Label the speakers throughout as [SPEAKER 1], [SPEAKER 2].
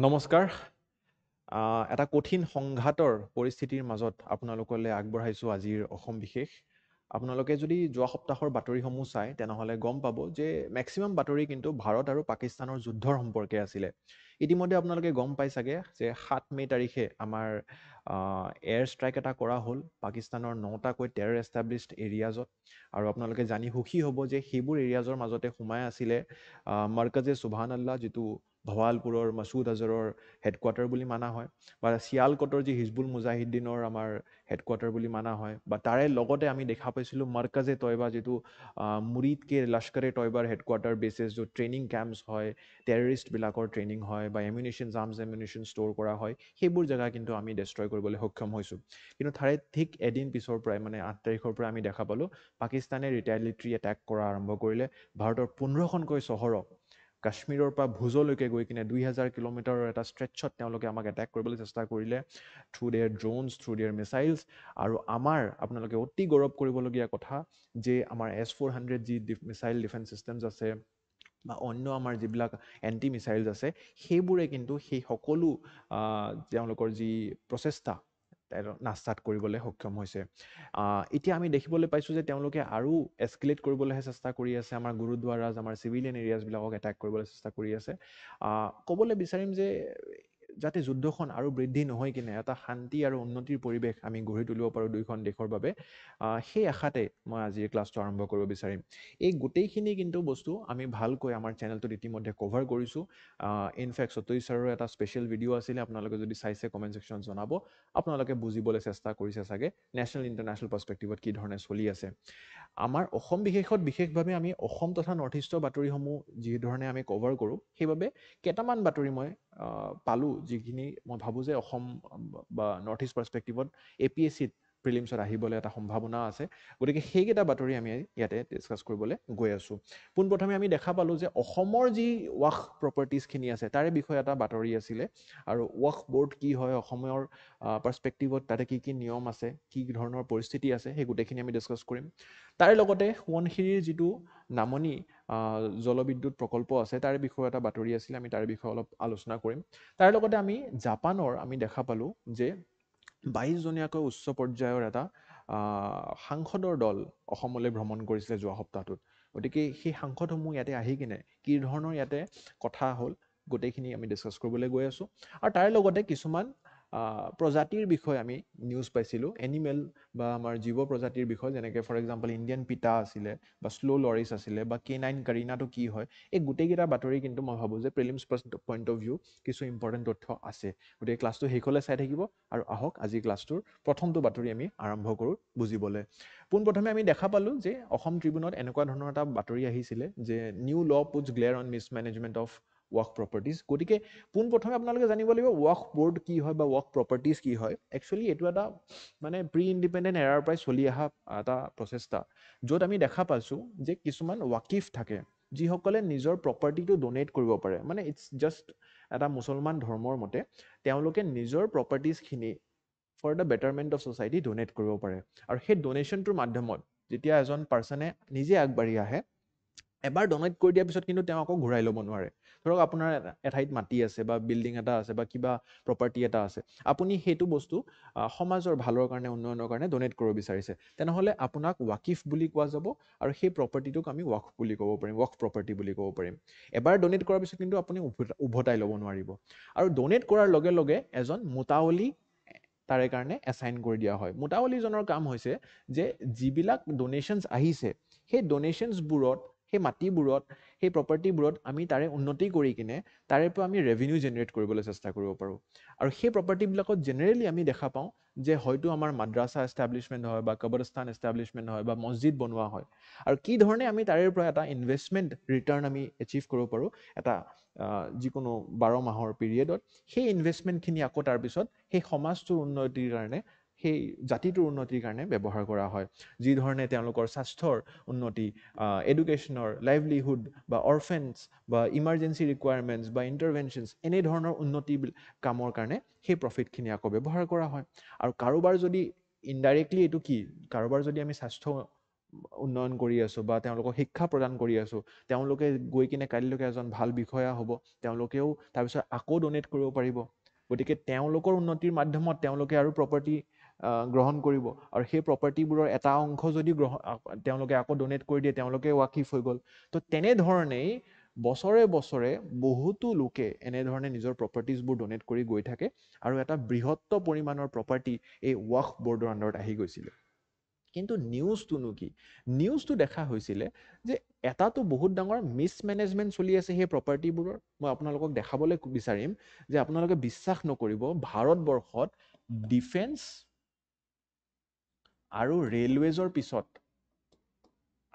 [SPEAKER 1] নমস্কাৰ। এটা কঠিন সংঘাতৰ পৰিস্থিতিৰ মাজত আপোনালোকলৈ আগবঢ়াইছোঁ আজিৰ অসম বিশেষ। আপোনালোকে যদি যোৱা সপ্তাহৰ বাতৰিসমূহ চায় তেনেহ'লে গম পাব যে মেক্সিমাম বাতৰি কিন্তু ভাৰত আৰু পাকিস্তানৰ যুদ্ধৰ সম্পৰ্কে আছিলে। ইতিমধ্যে আপোনালোকে গম পাই চাগে যে ৭ মে' তাৰিখে আমাৰ এয়াৰ ষ্ট্ৰাইক এটা কৰা হ'ল পাকিস্তানৰ ৯টাকৈ টেৰৰ এষ্টাব্লিছড এৰিয়াজত। আৰু আপোনালোকে জানি সুখী হ'ব যে সেইবোৰ এৰিয়াজৰ মাজতে সোমাই আছিলে মাৰ্কাজে সুবহান আল্লাহ, যিটো ভৱালপুৰৰ মাছুদ আজহৰৰ হেডকোৱাৰ্টাৰ বুলি মানা হয়, বা চিয়ালকোটৰ যি হিজবুল মুজাহিদ্দিনৰ আমাৰ হেডকোৱাৰ্টাৰ বুলি মানা হয়, বা তাৰে লগতে আমি দেখা পাইছিলোঁ মাৰ্কাজে তয়বা, যিটো মুৰিদকে লস্কৰে তয়বাৰ হেডকোৱাৰ্টাৰ বেছেছ, য'ত ট্ৰেইনিং কেম্পছ হয়, টেৰৰিষ্টবিলাকৰ ট্ৰেইনিং হয় বা আৰ্মছ এমিউনিশ্যন ষ্ট'ৰ কৰা হয়, সেইবোৰ জেগা কিন্তু আমি ডেষ্ট্ৰয় কৰিবলৈ সক্ষম হৈছোঁ। কিন্তু তাৰে ঠিক এদিন পিছৰ পৰাই, মানে ৮ তাৰিখৰ পৰা আমি দেখা পালোঁ পাকিস্তানে ৰিটেলিয়েটৰী এটেক কৰা আৰম্ভ কৰিলে। ভাৰতৰ ১৫খনকৈ চহৰক কাশ্মীৰৰ পৰা ভুজলৈকে গৈ কিনে ২,০০০ কিলোমিটাৰৰ এটা ষ্ট্ৰেটছত তেওঁলোকে আমাক এটেক কৰিবলৈ চেষ্টা কৰিলে through there ড্ৰোনছ, through there missiles. আৰু আপোনালোকে অতি গৌৰৱ কৰিবলগীয়া কথা যে আমাৰ S-400 যি মিছাইল ডিফেন্স ছিষ্টেমছ আছে বা অন্য আমাৰ যিবিলাক এণ্টি মিছাইলছ আছে, সেইবোৰে কিন্তু সেই সকলো তেওঁলোকৰ যি প্ৰচেষ্টা নাস্তাত কৰিবলৈ সক্ষম হৈছে। এতিয়া আমি দেখিবলৈ পাইছোঁ যে তেওঁলোকে আৰু এছকেলেট কৰিবলৈহে চেষ্টা কৰি আছে। আমাৰ গুৰুদ্বাৰাজ, আমাৰ চিভিলিয়ান এৰিয়াজবিলাকক এটেক কৰিবলৈ চেষ্টা কৰি আছে। ক'বলৈ বিচাৰিম যে যাতে যুদ্ধখন আৰু বৃদ্ধি নহয় কিনে এটা শান্তি আৰু উন্নতিৰ পৰিৱেশ আমি গঢ়ি তুলিব পাৰোঁ দুয়োখন দেশৰ বাবে, সেই আশাতে মই আজি এই ক্লাছটো আৰম্ভ কৰিব বিচাৰিম। এই গোটেইখিনি কিন্তু বস্তু আমি ভালকৈ আমাৰ চেনেলটোত ইতিমধ্যে কভাৰ কৰিছোঁ। ইনফেক্ট সতীশ ছাৰৰ এটা স্পেচিয়েল ভিডিঅ' আছিলে, আপোনালোকে যদি চাইছে কমেণ্ট ছেকশ্যনত জনাব। আপোনালোকে বুজিবলৈ চেষ্টা কৰিছে চাগে নেশ্যনেল ইণ্টাৰনেশ্যনেল পাৰ্চপেক্টিভত কি ধৰণে চলি আছে। আমাৰ অসম বিশেষত বিশেষভাৱে আমি অসম তথা নৰ্থ ইষ্টৰ বাতৰিসমূহ যিধৰণে আমি কভাৰ কৰোঁ, সেইবাবে কেইটামান বাতৰি মই পালোঁ যিখিনি মই ভাবোঁ যে অসম বা নৰ্থ ইষ্ট পাৰ্চপেক্টিভত APSCত প্ৰিলিমছত আহিবলৈ এটা সম্ভাৱনা আছে। গতিকে সেইকেইটা বাতৰি আমি ইয়াতে ডিছকাছ কৰিবলৈ গৈ আছোঁ। পোনপ্ৰথমে আমি দেখা পালোঁ যে অসমৰ যি ৱাকফ প্ৰপাৰ্টিজখিনি আছে তাৰে বিষয়ে এটা বাতৰি আছিলে। আৰু ৱাকফ ব'ৰ্ড কি হয়, অসমৰ পাৰ্চপেক্টিভত তাতে কি কি নিয়ম আছে, কি ধৰণৰ পৰিস্থিতি আছে, সেই গোটেইখিনি আমি ডিছকাছ কৰিম। তাৰে লগতে সোৱণশিৰিৰ যিটো নামনি জলবিদ্যুৎ প্ৰকল্প আছে তাৰে বিষয়ে এটা বাতৰি আছিলে, আমি তাৰে বিষয়ে অলপ আলোচনা কৰিম। তাৰ লগতে আমি জাপানৰ আমি দেখা পালোঁ যে ২২জনীয়াকৈ উচ্চ পৰ্যায়ৰ এটা সাংসদৰ দল অসমলৈ ভ্ৰমণ কৰিছিলে যোৱা সপ্তাহটোত। গতিকে সেই সাংসদসমূহ ইয়াতে আহি কিনে কি ধৰণৰ ইয়াতে কথা হ'ল, গোটেইখিনি আমি ডিছকাছ কৰিবলৈ গৈ আছোঁ। আৰু তাৰে লগতে কিছুমান প্ৰজাতিৰ বিষয়ে আমি নিউজ পাইছিলোঁ, এনিমেল বা আমাৰ জীৱ প্ৰজাতিৰ বিষয়ে, যেনেকৈ ফৰ এক্সাম্পল ইণ্ডিয়ান পিটা আছিলে বা শ্ল' লৰিছ আছিলে বা K9 কাৰিনাটো কি হয়। এই গোটেইকেইটা বাতৰি কিন্তু মই ভাবোঁ যে প্ৰিলিমছ পইণ্ট অফ ভিউ কিছু ইম্পৰ্টেণ্ট তথ্য আছে। গতিকে ক্লাছটো শেষলৈ চাই থাকিব। আৰু আহক আজি ক্লাছটোৰ প্ৰথমটো বাতৰি আমি আৰম্ভ কৰোঁ বুজিবলৈ। পোনপ্ৰথমে আমি দেখা পালোঁ যে অসম ট্ৰিবিউনত এনেকুৱা ধৰণৰ এটা বাতৰি আহিছিলে যে নিউ ল পুটছ glare on mismanagement of waqf properties. গতিকে পোনপ্ৰথমে আপোনালোকে জানিব লাগিব ৱাকফ ব'ৰ্ড কি হয় বা ৱাকফ প্ৰপাৰ্টিজ কি হয়। একচুৱেলি এইটো এটা মানে প্ৰি ইণ্ডিপেণ্ডেণ্ট এৰাৰ পৰাই চলি অহা এটা প্ৰচেষ্টা, য'ত আমি দেখা পাইছোঁ যে কিছুমান ৱাকিফ থাকে যিসকলে নিজৰ প্ৰপাৰ্টিটো ডনেট কৰিব পাৰে। মানে ইটছ জাষ্ট এটা মুছলমান ধৰ্মৰ মতে তেওঁলোকে নিজৰ প্ৰপাৰ্টিজখিনি for the betterment of society donate কৰিব পাৰে। আৰু সেই ডনেশ্যনটোৰ মাধ্যমত যেতিয়া এজন পাৰ্চনে নিজে আগবাঢ়ি আহে, এবাৰ ডনেট কৰি দিয়াৰ পিছত কিন্তু তেওঁ আকৌ ঘূৰাই ল'ব নোৱাৰে। ধৰক আপোনাৰ এঠাইত মাটি আছে বা বিল্ডিং এটা আছে বা কিবা প্ৰপাৰ্টি এটা আছে, আপুনি সেইটো বস্তু সমাজৰ ভালৰ কাৰণে, উন্নয়নৰ কাৰণে ডনেট কৰিব বিচাৰিছে, তেনেহ'লে আপোনাক ৱাকিফ বুলি কোৱা যাব। আৰু সেই প্ৰপাৰ্টিটোক আমি ৱাকফ বুলি ক'ব পাৰিম, ৱাকফ প্ৰপাৰ্টি বুলি ক'ব পাৰিম। এবাৰ ডনেট কৰাৰ পিছত কিন্তু আপুনি উভতাই ল'ব নোৱাৰিব। আৰু ডনেট কৰাৰ লগে লগে এজন মুতাৱলি তাৰে কাৰণে এছাইন কৰি দিয়া হয়। মুতাৱলীজনৰ কাম হৈছে যে যিবিলাক ডনেশ্যনছ আহিছে, সেই ডনেশ্যনছবোৰত, সেই মাটিবোৰত, সেই প্ৰপাৰ্টিবোৰত আমি তাৰে উন্নতি কৰি কিনে তাৰে পৰা আমি ৰেভিনিউ জেনেৰেট কৰিবলৈ চেষ্টা কৰিব পাৰোঁ। আৰু সেই প্ৰপাৰ্টিবিলাকত জেনেৰেলি আমি দেখা পাওঁ যে হয়তো আমাৰ মাদ্ৰাছা এষ্টাব্লিছমেণ্ট হয় বা কবৰস্থান এষ্টাব্লিছমেণ্ট হয় বা মছজিদ বনোৱা হয়। আৰু কি ধৰণে আমি তাৰে পৰা এটা ইনভেষ্টমেণ্ট ৰিটাৰ্ণ আমি এচিভ কৰিব পাৰোঁ এটা যিকোনো 12 মাহৰ পিৰিয়ডত, সেই ইনভেষ্টমেণ্টখিনি আকৌ তাৰপিছত সেই সমাজটোৰ উন্নতিৰ কাৰণে, সেই জাতিটোৰ উন্নতিৰ কাৰণে ব্যৱহাৰ কৰা হয়। যি ধৰণে তেওঁলোকৰ স্বাস্থ্যৰ উন্নতি, এডুকেশ্যনৰ, লাইভলিহুড বা অৰফেন্স বা ইমাৰ্জেঞ্চি ৰিকুৱাৰমেণ্টছ বা ইণ্টাৰভেনশ্যনছ, এনেধৰণৰ উন্নতি কামৰ কাৰণে সেই প্ৰফিটখিনি আকৌ ব্যৱহাৰ কৰা হয়। আৰু কাৰোবাৰ যদি ইনডাইৰেক্টলি এইটো কি, কাৰোবাৰ যদি আমি স্বাস্থ্য উন্নয়ন কৰি আছোঁ বা তেওঁলোকক শিক্ষা প্ৰদান কৰি আছোঁ, তেওঁলোকে গৈ কিনে কাইলৈকে এজন ভাল বিষয়া হ'ব, তেওঁলোকেও তাৰপিছত আকৌ ডনেট কৰিব পাৰিব। গতিকে তেওঁলোকৰ উন্নতিৰ মাধ্যমত তেওঁলোকে আৰু প্ৰপাৰ্টি গ্ৰহণ কৰিব, আৰু সেই প্ৰপাৰ্টিবোৰৰ এটা অংশ যদি তেওঁলোকে আকৌ ডনেট কৰি দিয়ে, তেওঁলোকে ৱাকিফ হৈ গ'ল। তো তেনেধৰণেই বছৰে বছৰে বহুতো লোকে এনেধৰণে নিজৰ প্ৰপাৰ্টিজবোৰ ডনেট কৰি গৈ থাকে, আৰু এটা বৃহত্তৰ পৰিমাণৰ প্ৰপাৰ্টি এই ৱাকফ বৰ্ডৰ আণ্ডাৰত আহি গৈছিলে। কিন্তু নিউজটোনো কি? নিউজটো দেখা হৈছিলে যে এটাতো বহুত ডাঙৰ মিছমেনেজমেণ্ট চলি আছে সেই প্ৰপাৰ্টিবোৰৰ। মই আপোনালোকক দেখাবলৈ বিচাৰিম যে আপোনালোকে বিশ্বাস নকৰিব, ভাৰতবৰ্ষত ডিফেন্স আৰু ৰেলৱেজৰ পিছত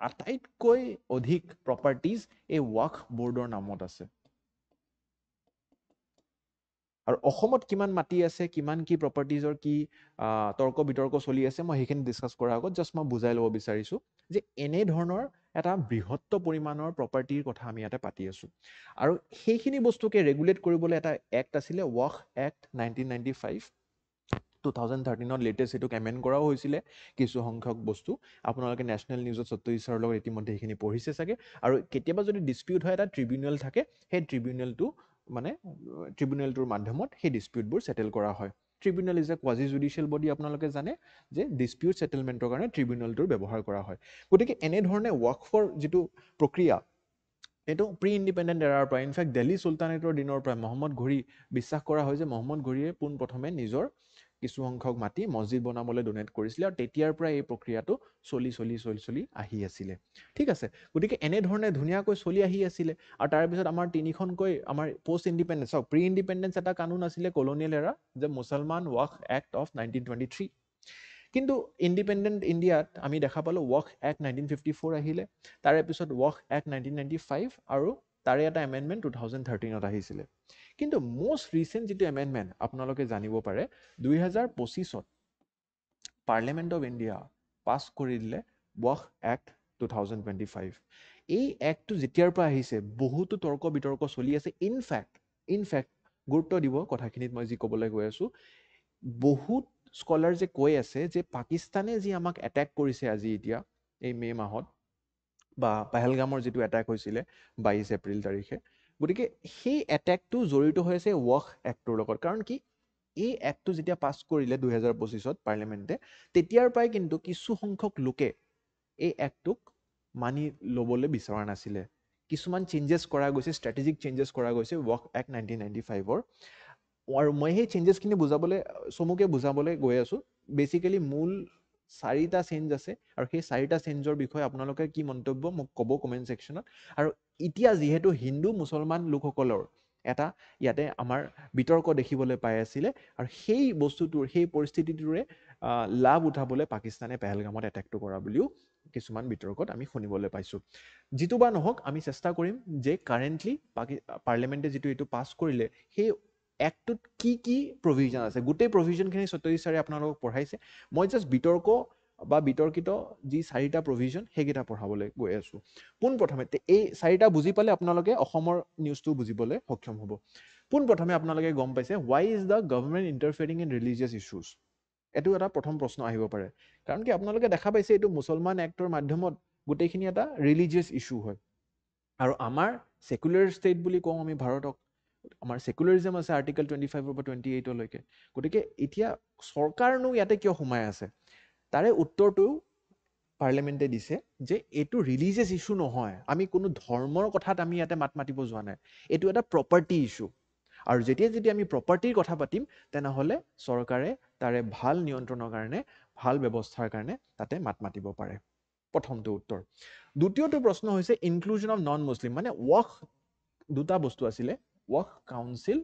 [SPEAKER 1] আটাইতকৈ অধিক প্ৰপাৰ্টিজ এই ৱাকফ বৰ্ডৰ নামত আছে। আৰু অসমত কিমান মাটি আছে, কিমান কি প্ৰপাৰ্টিজৰ কি তৰ্ক বিতৰ্ক চলি আছে, মই সেইখিনি ডিছকাছ কৰাৰ আগত জাষ্ট মই বুজাই ল'ব বিচাৰিছোঁ যে এনেধৰণৰ এটা বৃহত্তৰ পৰিমাণৰ প্ৰপাৰ্টিৰ কথা আমি ইয়াতে পাতি আছোঁ। আৰু সেইখিনি বস্তুকে ৰেগুলেট কৰিবলৈ এটা এক্ট আছিলে, ৱাকফ এক্ট 1995। 2013 লেটেষ্ট এইটোক এমেণ্ড কৰাও হৈছিলে কিছু সংখ্যক বস্তু। আপোনালোকে নেশ্যনেল নিউজত সত্যজিৎ ছাৰৰ লগত ইতিমধ্যে সেইখিনি পঢ়িছে চাগে। আৰু কেতিয়াবা যদি ডিছপিউট হয়, এটা ট্ৰিবিউনেল থাকে, সেই ট্ৰিবিউনেলটোৰ মাধ্যমত সেই ডিছপিউটবোৰ ছেটেল কৰা হয়। Tribunal is a quasi judicial body, আপোনালোকে জানে যে ডিছপিউট ছেটেলমেণ্টৰ কাৰণে ট্ৰিবিউনেলটোৰ ব্যৱহাৰ কৰা হয়। গতিকে এনেধৰণে ৱাকফৰ যিটো প্ৰক্ৰিয়া, এইটো প্ৰি ইণ্ডিপেণ্ডেণ্ট এৰাৰ পৰা, ইনফেক্ট দিল্লী চুলতানেটৰ দিনৰ পৰা মহম্মদ ঘুৰি বিশ্বাস কৰা হয় যে মহম্মদ ঘুৰিয়ে পোনপ্ৰথমে নিজৰ কিছু সংখ্যক মাটি মছজিদ বনাবলৈ ডনেট কৰিছিলে, আৰু তেতিয়াৰ পৰা এই প্ৰক্ৰিয়াটো চলি আহি আছিলে। ঠিক আছে, গতিকে এনেধৰণে ধুনীয়াকৈ চলি আহি আছিলে। আৰু তাৰপিছত আমাৰ তিনিখনকৈ আমাৰ পষ্ট ইণ্ডিপেণ্ডেঞ্চ, চাওক, প্ৰি ইণ্ডিপেণ্ডেঞ্চ এটা কানুন আছিলে কলনিয়েল এৰা, যে মুছলমান ৱাকফ এক্ট অফ 1923। কিন্তু ইণ্ডিপেণ্ডেণ্ট ইণ্ডিয়াত আমি দেখা পালোঁ ৱাকফ এক্ট 1954 আহিলে, তাৰে পিছত ৱাকফ এক্ট 1995, আৰু তাৰে এটা এমেণ্ডমেণ্ট 2013ত আহিছিলে। কিন্তু মষ্ট ৰিচেণ্ট যিটো এমেণ্ডমেণ্ট আপোনালোকে জানিব পাৰে, 2025ত পাৰ্লিয়ামেণ্ট অফ ইণ্ডিয়া পাছ কৰি দিলে ৱাকফ এক্ট 2025। এই এক্টটো যেতিয়াৰ পৰা আহিছে বহুতো তৰ্ক বিতৰ্ক চলি আছে। ইনফেক্ট গুৰুত্ব দিব কথাখিনিত মই যি ক'বলৈ গৈ আছোঁ, বহুত স্কলাৰ্ছে কৈ আছে যে পাকিস্তানে যি আমাক এটেক কৰিছে আজি এতিয়া এই মে' মাহত, বা পেহেলগামৰ যিটো এটেক হৈছিলে 22 এপ্ৰিল তাৰিখে, গতিকে সেই এটেকটো জড়িত হৈ আছে ৱাকফ এক্টটোৰ লগত। কাৰণ কি, এই এক্টটো যেতিয়া পাছ কৰিলে 2025ত পাৰ্লিয়ামেণ্টে, তেতিয়াৰ পৰাই কিন্তু কিছু সংখ্যক লোকে এই এক্টটোক মানি ল'বলৈ বিচৰা নাছিলে। কিছুমান চেঞ্জেছ কৰা গৈছে, ষ্ট্ৰেটেজিক চেঞ্জেছ কৰা গৈছে ৱাকফ এক্ট 1995ৰ। আৰু মই সেই চেঞ্জেছখিনি চমুকে বুজাবলৈ গৈ আছোঁ। বেচিকেলি মূল 4টা চেঞ্জ আছে, আৰু সেই 4টা চেঞ্জৰ বিষয়ে আপোনালোকে কি মন্তব্য মোক ক'ব কমেণ্ট ছেকশ্যনত। আৰু এতিয়া যিহেতু হিন্দু মুছলমান লোকসকলৰ এটা ইয়াতে আমাৰ বিতৰ্ক দেখিবলৈ পাই আছিলে, আৰু সেই পৰিস্থিতিটোৰে লাভ উঠাবলৈ পাকিস্তানে পেহেলগামত এটেকটো কৰা বুলিও কিছুমান বিতৰ্কত আমি শুনিবলৈ পাইছোঁ। যিটো বা নহওক, আমি চেষ্টা কৰিম যে কাৰেণ্টলি পাৰ্লিয়ামেণ্টে যিটো এইটো পাছ কৰিলে, সেই এক্টটোত কি কি প্ৰভিজন আছে, গোটেই প্ৰভিজনখিনি সত্যজিৎ ছাৰে আপোনালোকক পঢ়াইছে। মই জাষ্ট বিতৰ্কিত যি 4টা প্ৰভিজন সেইকেইটা পঢ়াবলৈ গৈ আছোঁ। পোনপ্ৰথমে এই 4টা বুজি পালে আপোনালোকে অসমৰ নিউজটো বুজিবলৈ সক্ষম হ'ব। পোনপ্ৰথমে আপোনালোকে গম পাইছে, why is the government interfering in religious issues. এইটো এটা প্ৰথম প্ৰশ্ন আহিব পাৰে, কাৰণ কি আপোনালোকে দেখা পাইছে এইটো মুছলমান এক্টৰ মাধ্যমত গোটেইখিনি এটা ৰিলিজিয়াছ ইছ্যু হয়। আৰু আমাৰ ছেকুলাৰ ষ্টেট বুলি কওঁ আমি ভাৰতক, আমাৰ ছেকুলাৰিজম আছে আৰ্টিকল 25ৰ পৰা 28লৈকে। গতিকে এতিয়া চৰকাৰনো ইয়াতে কিয় সোমাই আছে, তাৰে উত্তৰটো পাৰ্লিয়ামেণ্টে দিছে যে এইটো ৰিলিজিয়াছ ইছ্যু নহয়, আমি কোনো ধৰ্মৰ কথাত আমি ইয়াতে মাত মাতিব যোৱা নাই, এইটো এটা প্ৰপাৰ্টি ইছ্যু। আৰু যেতিয়া আমি প্ৰপাৰ্টিৰ কথা পাতিম, তেনেহ'লে চৰকাৰে তাৰে ভাল নিয়ন্ত্ৰণৰ কাৰণে, ভাল ব্যৱস্থাৰ কাৰণে তাতে মাত মাতিব পাৰে। প্ৰথমটো উত্তৰ। দ্বিতীয়টো প্ৰশ্ন হৈছে ইনক্লুজন অফ নন মুছলিম, মানে ৱাকফ 2টা বস্তু আছিলে, ৱাকফ কাউন্সিল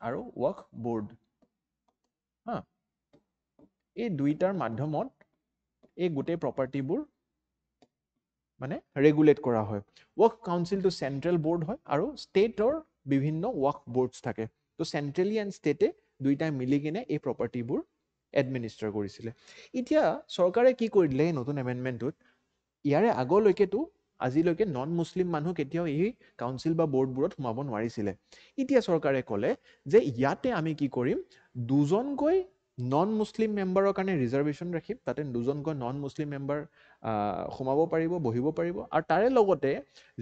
[SPEAKER 1] আৰু ৱাকফ বোৰ্ড। এই 2টাৰ মাধ্যমত এই গোটেই প্ৰপাৰ্টিবোৰ মানে ৰেগুলেট কৰা হয়। ৱাকফ কাউন্সিলটো চেন্ট্ৰেল বৰ্ড হয়, আৰু ষ্টেটৰ বিভিন্ন ৱাকফ বৰ্ডছ থাকে। তো চেন্ট্ৰেলি এণ্ড ষ্টেটে 2টাই মিলি কিনে এই প্ৰপাৰ্টিবোৰ এডমিনিষ্টাৰ কৰিছিলে। এতিয়া চৰকাৰে কি কৰি দিলে এই নতুন এমেণ্ডমেণ্টটোত, ইয়াৰে আগলৈকেতো আজিলৈকে নন মুছলিম মানুহ কেতিয়াও এই কাউন্সিল বা বৰ্ডবোৰত সোমাব নোৱাৰিছিলে। এতিয়া চৰকাৰে ক'লে যে ইয়াতে আমি কি কৰিম, 2জনকৈ নন মুছলিম মেম্বাৰৰ কাৰণে ৰিজাৰ্ভেশ্যন ৰাখিম, তাতে দুজনকৈ নন মুছলিম মেম্বাৰ সোমাব পাৰিব, বহিব পাৰিব, আৰু তাৰে লগতে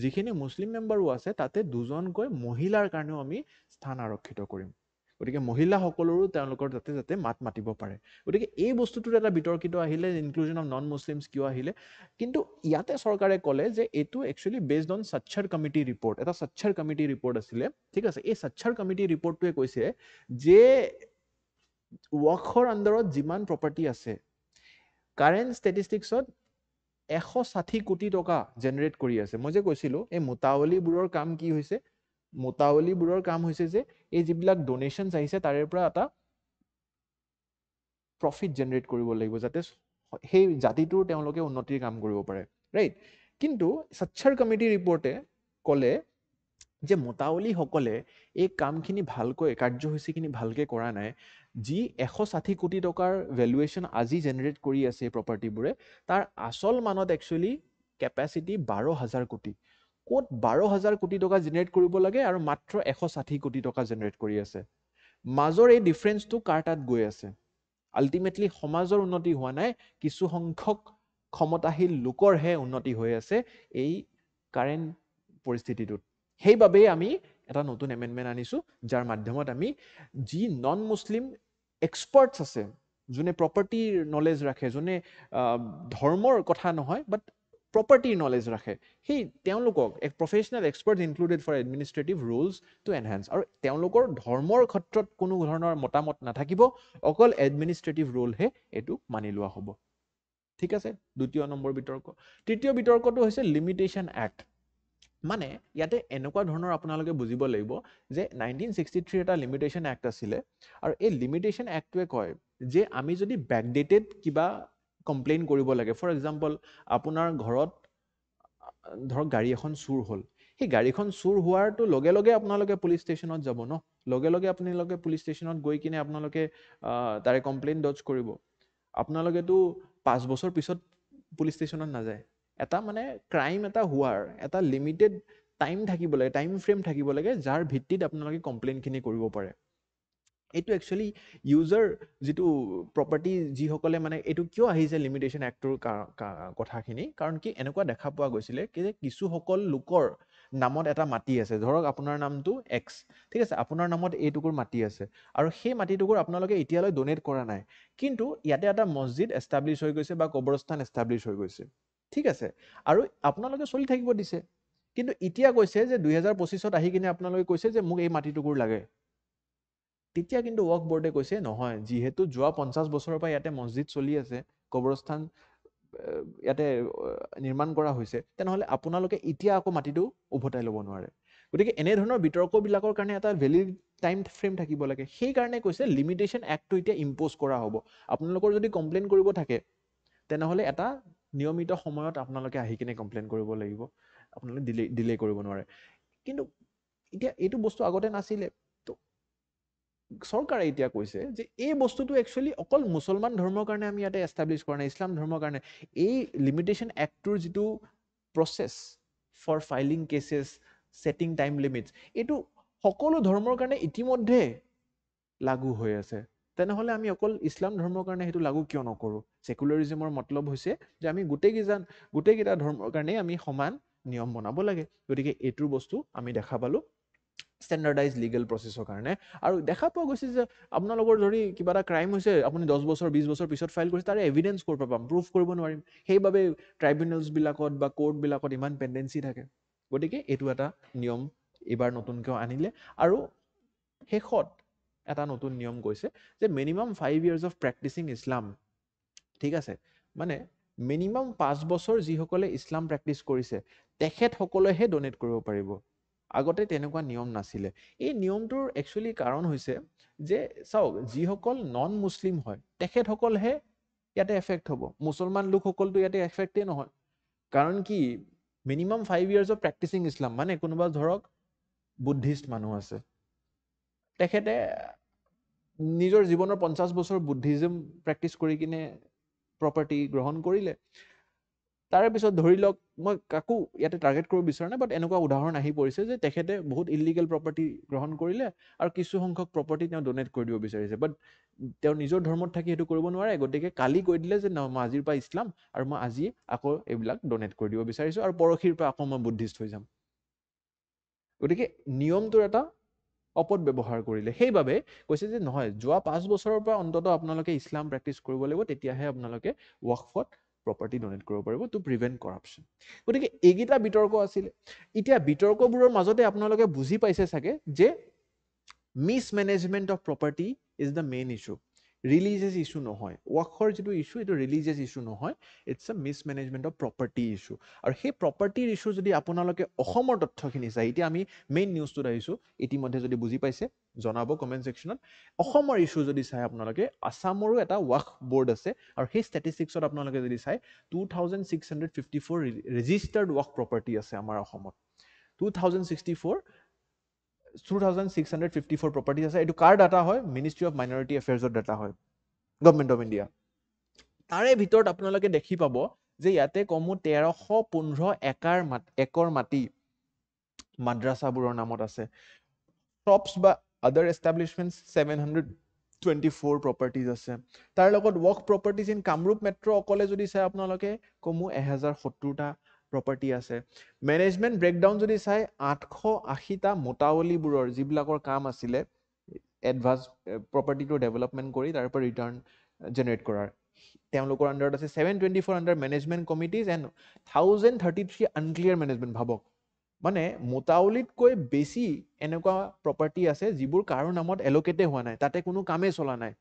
[SPEAKER 1] যিখিনি মুছলিম মেম্বাৰো আছে তাতে দুজনকৈ মহিলাৰ কাৰণেও আমি স্থান আৰক্ষিত কৰিম। গতিকে মহিলাসকলৰো তেওঁলোকৰ যাতে মাত মাতিব পাৰে। গতিকে এই বস্তুটোত এটা বিতৰ্কিত আহিলে, ইনক্লুজন অফ নন মুছলিমছ কিয় আহিলে, কিন্তু ইয়াতে চৰকাৰে ক'লে যে এইটো একচুৱেলি বেছড অন স্বচ্ছৰ কমিটি ৰিপৰ্ট, এটা স্বচ্ছৰ কমিটি ৰিপৰ্ট আছিলে, ঠিক আছে। এই স্বচ্ছৰ কমিটি ৰিপৰ্টটোৱে কৈছে যে ৱকফৰ আণ্ডাৰত যিমান প্ৰপাৰ্টি আছে, কাৰেণ্ট ষ্টেটিষ্টিক্সত 160 কোটি টকা জেনেৰেট কৰি আছে। মই যে কৈছিলোঁ এই মোটাৱলীবোৰৰ কাম কি হৈছে, মোটাৱলীবোৰৰ কাম হৈছে যে এই যিবিলাক ডোনেশ্যনছ আহিছে তাৰে পৰা এটা প্ৰফিট জেনেৰেট কৰিব লাগিব, যাতে সেই জাতিটোৰ তেওঁলোকে উন্নতিৰ কাম কৰিব পাৰে, ৰাইট। কিন্তু স্বচ্ছৰ কমিটি ৰিপৰ্টে ক'লে যে মোটাৱলীসকলে এই কামখিনি ভালকৈ, কাৰ্যসূচীখিনি ভালকৈ কৰা নাই। যি 160 কোটি টকাৰ ভেলুৱেশ্যন আজি জেনেৰেট কৰি আছে এই প্ৰপাৰ্টিবোৰে, তাৰ আচল মানত একচুৱেলি কেপাচিটি 12,000 কোটি। ক'ত 12,000 কোটি টকা জেনেৰেট কৰিব লাগে আৰু মাত্ৰ 160 কোটি টকা জেনেৰেট কৰি আছে। মাজৰ এই ডিফাৰেঞ্চটো কাৰ তাত গৈ আছে? আল্টিমেটলি সমাজৰ উন্নতি হোৱা নাই, কিছু সংখ্যক ক্ষমতাশীল লোকৰহে উন্নতি হৈ আছে এই কাৰেণ্ট পৰিস্থিতিটোত। সেইবাবেই আমি এটা নতুন এমেণ্ডমেণ্ট আনিছোঁ, যাৰ মাধ্যমত আমি যি নন মুছলিম এক্সপাৰ্টছ আছে, যোনে প্ৰপাৰ্টিৰ নলেজ ৰাখে, যোনে ধৰ্মৰ কথা নহয় বাট প্ৰপাৰ্টিৰ নলেজ ৰাখে, সেই তেওঁলোকক এক professional expert included for administrative rules to enhance, আৰু তেওঁলোকৰ ধৰ্মৰ ক্ষেত্ৰত কোনো ধৰণৰ মতামত নাথাকিব, অকল এডমিনিষ্ট্ৰেটিভ ৰুলহে এইটো মানি লোৱা হ'ব। ঠিক আছে, দ্বিতীয় নম্বৰ বিতৰ্ক। তৃতীয় বিতৰ্কটো হৈছে লিমিটেশ্যন এক্ট। মানে ইয়াতে এনেকুৱা ধৰণৰ আপোনালোকে বুজিব লাগিব যে 1963 এটা লিমিটেশ্যন এক্ট আছিলে, আৰু এই লিমিটেশ্যন এক্টটোৱে কয় যে আমি যদি বেকডেটেড কিবা কমপ্লেইন কৰিব লাগে, ফৰ এক্সাম্পল আপোনাৰ ঘৰত ধৰক গাড়ী এখন চুৰ হ'ল, সেই গাড়ীখন চুৰ হোৱাৰটো লগে লগে আপোনালোকে পুলিচ ষ্টেচনত যাব ন, লগে লগে আপোনালোকে পুলিচ ষ্টেচনত গৈ কিনে আপোনালোকে তাৰে কমপ্লেইন দৰ্জ কৰিব। আপোনালোকেতো 5 বছৰ পিছত পুলিচ ষ্টেচনত নাযায়। এটা মানে ক্ৰাইম এটা হোৱাৰ এটা লিমিটেড টাইম থাকিব লাগে, টাইম ফ্ৰেম থাকিব লাগে, যাৰ ভিত্তিত আপোনালোকে কমপ্লেইনখিনি কৰিব পাৰে। এইটো একচুৱেলি ইউজাৰ যিটো প্ৰপাৰ্টি যিসকলে মানে এইটো কিয় আহিছে লিমিটেশ্যন এক্টৰ কথাখিনি, কাৰণ কি এনেকুৱা দেখা পোৱা গৈছিলে কি যে কিছুসকল লোকৰ নামত এটা মাটি আছে, ধৰক আপোনাৰ নামটো এক্স, ঠিক আছে, আপোনাৰ নামত এইটুকুৰ মাটি আছে, আৰু সেই মাটিটুকুৰ আপোনালোকে এতিয়ালৈ ডনেট কৰা নাই, কিন্তু ইয়াতে এটা মছজিদ এষ্টাব্লিছ হৈ গৈছে বা কবৰস্থান এষ্টাব্লিছ হৈ গৈছে, ঠিক আছে, আৰু আপোনালোকে চলি থাকিব দিছে। কিন্তু এতিয়া কৈছে যে 2025ত আহি কিনে আপোনালোকে কৈছে যে মোক এই মাটিটুকুৰ লাগে। তেতিয়া কিন্তু ৱকফ বোৰ্ডে কৈছে নহয়, যিহেতু যোৱা 50 বছৰৰ পৰা ইয়াতে মছজিদ চলি আছে, কবৰস্থান ইয়াতে নিৰ্মাণ কৰা হৈছে, তেনেহ'লে আপোনালোকে এতিয়া আকৌ মাটিটো উভতাই ল'ব নোৱাৰে। গতিকে এনেধৰণৰ বিতৰ্কবিলাকৰ কাৰণে এটা ভেলিড টাইম ফ্ৰেম থাকিব লাগে। সেইকাৰণে কৈছে লিমিটেশ্যন এক্টটো এতিয়া ইম্প'জ কৰা হ'ব। আপোনালোকৰ যদি কমপ্লেইন কৰিব থাকে, তেনেহ'লে এটা নিয়মিত সময়ত আপোনালোকে আহি কিনে কমপ্লেইন কৰিব লাগিব, আপোনালোকে ডিলে কৰিব নোৱাৰে। কিন্তু এতিয়া এইটো বস্তু আগতে নাছিলে, তো চৰকাৰে এতিয়া কৈছে যে এই বস্তুটো একচুৱেলি অকল মুছলমান ধৰ্মৰ কাৰণে আমি ইয়াতে এষ্টাব্লিছ কৰা নাই, ইছলাম ধৰ্মৰ কাৰণে। এই লিমিটেশ্যন এক্টটোৰ যিটো process for filing cases, setting time limits, এইটো সকলো ধৰ্মৰ কাৰণে ইতিমধ্যে লাগু হৈ আছে। তেনেহ'লে আমি অকল ইছলাম ধৰ্মৰ কাৰণে সেইটো লাগু কিয় নকৰোঁ? ছেকুলাৰিজিমৰ মতলব হৈছে যে আমি গোটেইকেইটা ধৰ্মৰ কাৰণেই আমি সমান নিয়ম বনাব লাগে। গতিকে এইটোৰ বস্তু আমি দেখা পালোঁ ষ্টেণ্ডাৰ্ডাইজ লিগেল প্ৰচেছৰ কাৰণে। আৰু দেখা পোৱা গৈছে যে আপোনালোকৰ যদি কিবা এটা ক্ৰাইম হৈছে, আপুনি 10 বছৰ 20 বছৰ পিছত ফাইল কৰিছে, তাৰে এভিডেঞ্চ ক'ৰ পৰা পাম? প্ৰুফ কৰিব নোৱাৰিম। সেইবাবে ট্ৰাইব্যুনেলছবিলাকত বা কোৰ্টবিলাকত ইমান পেণ্ডেঞ্চি থাকে। গতিকে এইটো এটা নিয়ম এইবাৰ নতুনকৈ আনিলে। আৰু শেষত এটা নতুন নিয়ম কৈছে যে minimum 5 years of practising Islam, ঠিক আছে, মানে মিনিমাম 5 বছৰ যিসকলে ইছলাম প্ৰেক্টিচ কৰিছে তেখেতসকলেহে ডনেট কৰিব পাৰিব। আগতে তেনেকুৱা নিয়ম নাছিলে। এই নিয়মটোৰ একচুৱেলি কাৰণ হৈছে যে চাওক, যিসকল নন মুছলিম হয় তেখেতসকলহে ইয়াতে এফেক্ট হ'ব, মুছলমান লোকসকলতো ইয়াতে এফেক্টেই নহয়। কাৰণ কি, minimum 5 years of practising Islam মানে কোনোবা ধৰক বুদ্ধিষ্ট মানুহ আছে, তেখেতে নিজৰ জীৱনৰ 50 বছৰ বুদ্ধিজম প্ৰেক্টিচ কৰি কিনে প্ৰপাৰ্টি গ্ৰহণ কৰিলে। তাৰে পিছত ধৰি লওক মই কাকো ইয়াতে টাৰ্গেট কৰিব বিচৰা নাই, বাট এনেকুৱা উদাহৰণ আহি পৰিছে যে তেখেতে বহুত ইলিগেল প্ৰপাৰ্টি গ্ৰহণ কৰিলে আৰু কিছু সংখ্যক প্ৰপাৰ্টি তেওঁ ডনেট কৰি দিব বিচাৰিছে, বাট তেওঁ নিজৰ ধৰ্মত থাকি সেইটো কৰিব নোৱাৰে, গতিকে কালি কৈ দিলে যে মই আজিৰ পৰা ইছলাম আৰু মই আজি আকৌ এইবিলাক ডনেট কৰি দিব বিচাৰিছোঁ আৰু পৰহিৰ পৰা আকৌ মই বুদ্ধিষ্ট হৈ যাম। গতিকে নিয়মটোৰ এটা অপব্যৱহাৰ কৰিলে। সেইবাবে কৈছে যে নহয়, যোৱা 5 বছৰৰ পৰা অন্তত আপোনালোকে ইছলাম প্ৰেক্টিচ কৰিব লাগিব, তেতিয়াহে আপোনালোকে ৱাকফত প্ৰপাৰ্টি ডনেট কৰিব পাৰিব টু প্ৰিভেণ্ট কৰাপশ্যন। গতিকে এইকেইটা বিতৰ্ক আছিলে। এতিয়া বিতৰ্কবোৰৰ মাজতে আপোনালোকে বুজি পাইছে চাগে যে mismanagement of property is the main issue, religious issue নহয়। ৱাকফৰ যিটো ইছ্যু এইটো ৰিলিজিয়াছ ইছ্যু নহয়, it's a mismanagement of property issue. আৰু সেই প্ৰপাৰ্টিৰ ইছ্যু যদি আপোনালোকে অসমৰ তথ্যখিনি চাই, এতিয়া আমি মেইন নিউজটোত আহিছোঁ, ইতিমধ্যে যদি বুজি পাইছে জনাব কমেণ্ট ছেকশ্যনত। অসমৰ ইছ্যু যদি চাই আপোনালোকে, আছামৰো এটা ৱাকফ বৰ্ড আছে আৰু সেই ষ্টেটিষ্টিক্সত আপোনালোকে যদি চাই 2654 ৰেজিষ্টাৰ্ড ৱাকফ প্ৰপাৰ্টি আছে আমাৰ অসমত। 2654 প্ৰপাৰ্টি আছে। এইটো কাৰ ডাটা হয়? মিনিষ্ট্ৰী অফ মাইনৰিটি এফেয়াৰ্ছৰ ডাটা হয়, গভৰ্ণমেণ্ট অফ ইণ্ডিয়া। তাৰে ভিতৰত আপোনালোকে দেখি পাব যে ইয়াতে কমো 1315 একৰ মাটি মাদ্ৰাছাবোৰৰ নামত আছে। শ্বপছ বা আদাৰ এষ্টাব্লিছমেণ্টছ 724 প্ৰপাৰ্টিজ আছে। তাৰ লগত work properties in Kamrup metro' অকলে যদি চাই আপোনালোকে কমো 1070টা প্ৰপাৰ্টি আছে। মেনেজমেণ্ট ব্ৰেকডাউন যদি চাই 880টা মোটাৱলীবোৰৰ যিবিলাকৰ কাম আছিলে এডভান্স প্ৰপাৰ্টিটো ডেভেলপমেণ্ট কৰি তাৰ পৰা ৰিটাৰ্ণ জেনেৰেট কৰাৰ, তেওঁলোকৰ আণ্ডাৰত আছে 724 under management committees and 1033 unclear management. ভাবক, মানে মোটাৱলীতকৈ বেছি এনেকুৱা প্ৰপাৰ্টি আছে যিবোৰ কাৰো নামত এল'কেটে হোৱা নাই, তাতে কোনো কামেই চলা নাই,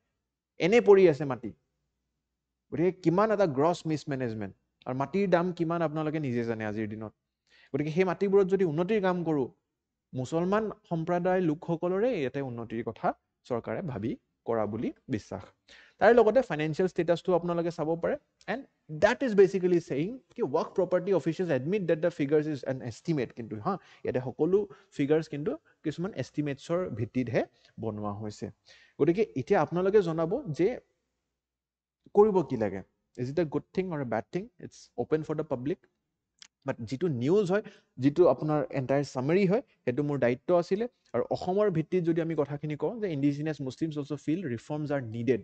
[SPEAKER 1] এনে পৰি আছে মাটি। গতিকে কিমান এটা গ্ৰছ মিছমেনেজমেণ্ট, আৰু মাটিৰ দাম কিমান আপোনালোকে নিজে জানে আজিৰ দিনত। গতিকে সেই মাটিবোৰত যদি উন্নতিৰ কাম কৰোঁ, মুছলমান সম্প্ৰদায়ৰ লোকসকলৰে ইয়াতে উন্নতিৰ কথা চৰকাৰে ভাবি কৰা বুলি বিশ্বাস। তাৰ লগতে ফাইনেন্সিয়েল ষ্টেটাছটো আপোনালোকে চাব পাৰে। And that is basically saying कि work property officials admit that the figures is an estimate, কিন্তু হা ইয়াতে সকলো ফিগাৰ্ছ কিন্তু কিছুমান এষ্টিমেটছৰ ভিত্তিতহে বনোৱা হৈছে। গতিকে এতিয়া আপোনালোকে জনাব যে কৰিব কি লাগে, is it a good thing or a bad thing, it's open for the public. But যিটো নিউজ হয়, যিটো আপোনাৰ এণ্টায়াৰ চামাৰী হয়, সেইটো মোৰ দায়িত্ব আছিলে। আৰু অসমৰ ভিত্তিত যদি আমি কথাখিনি কওঁ যে indigenous Muslims also' feel reforms are needed,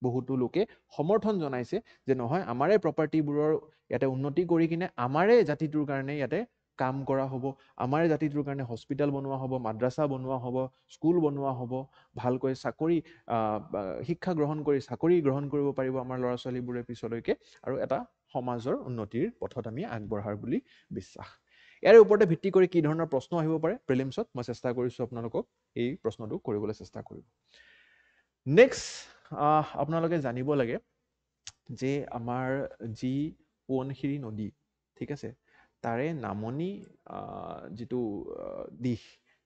[SPEAKER 1] বহুতো লোকে সমৰ্থন জনাইছে যে নহয়, আমাৰে প্ৰপাৰ্টিবোৰৰ ইয়াতে উন্নতি কৰি কিনে আমাৰে জাতিটোৰ কাৰণে ইয়াতে কাম কৰা হ'ব, আমাৰে জাতিটোৰ কাৰণে হস্পিটেল বনোৱা হ'ব, মাদ্ৰাছা বনোৱা হ'ব, স্কুল বনোৱা হ'ব, ভালকৈ চাকৰি শিক্ষা গ্ৰহণ কৰি চাকৰি গ্ৰহণ কৰিব পাৰিব আমাৰ ল'ৰা ছোৱালীবোৰে পিছলৈকে, আৰু এটা সমাজৰ উন্নতিৰ পথত আমি আগবঢ়াৰ বুলি বিশ্বাস। ইয়াৰ ওপৰতে ভিত্তি কৰি কি ধৰণৰ প্ৰশ্ন আহিব পাৰে প্ৰিলিমছত, মই চেষ্টা কৰিছোঁ আপোনালোকক এই প্ৰশ্নটো কৰিবলৈ চেষ্টা কৰিম। নেক্সট আপোনালোকে জানিব লাগে যে আমাৰ যি সোৱণশিৰি নদী, ঠিক আছে, তাৰে নামনি যিটো দিশ,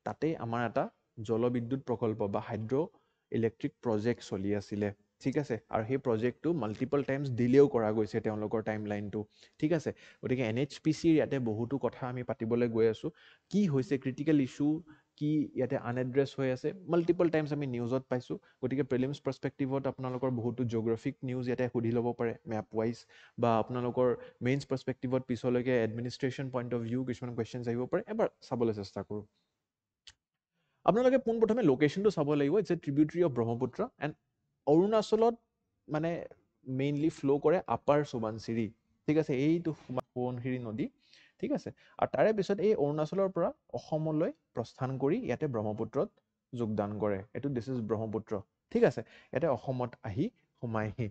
[SPEAKER 1] তাতে আমাৰ এটা জলবিদ্যুৎ প্ৰকল্প বা হাইড্ৰ' ইলেক্ট্ৰিক প্ৰজেক্ট চলি আছিলে, ঠিক আছে। আৰু সেই প্ৰজেক্টটো মাল্টিপল টাইমছ ডিলেও কৰা গৈছে তেওঁলোকৰ টাইম লাইনটো, ঠিক আছে। গতিকে NHPCৰ ইয়াতে বহুতো কথা আমি পাতিবলৈ গৈ আছোঁ। কি হৈছে, ক্ৰিটিকেল ইছ্যু কি ইয়াতে আনএড্ৰেছ হৈ আছে, মাল্টিপল টাইমছ আমি নিউজত পাইছোঁ। গতিকে প্ৰিলিমছ পাৰ্চপেক্টিভত আপোনালোকৰ বহুতো জিঅ'গ্ৰাফিক নিউজ ইয়াতে সুধি ল'ব পাৰে মেপ ৱাইজ, বা আপোনালোকৰ মেইনছ পাৰ্চপেক্টিভত পিছলৈকে এডমিনিষ্ট্ৰেশ্যন পইণ্ট অফ ভিউ কিছুমান কুৱেশ্যনছ আহিব পাৰে, এবাৰ চাবলৈ চেষ্টা কৰোঁ। আপোনালোকে পোনপ্ৰথমে লোকেশ্যনটো চাব লাগিব, it's a tributary of Brahmaputra and অৰুণাচলত মানে মেইনলি ফ্ল' কৰে আপাৰ সুবানচিৰি, ঠিক আছে, এইটো সোৱণশিৰি নদী, ঠিক আছে। আৰু তাৰে পিছত এই অৰুণাচলৰ পৰা অসমলৈ প্ৰস্থান কৰি ইয়াতে ব্ৰহ্মপুত্ৰত যোগদান কৰে, এইটো দিছ ইজ ব্ৰহ্মপুত্ৰ, ঠিক আছে। ইয়াতে অসমত আহি সোমাইহি।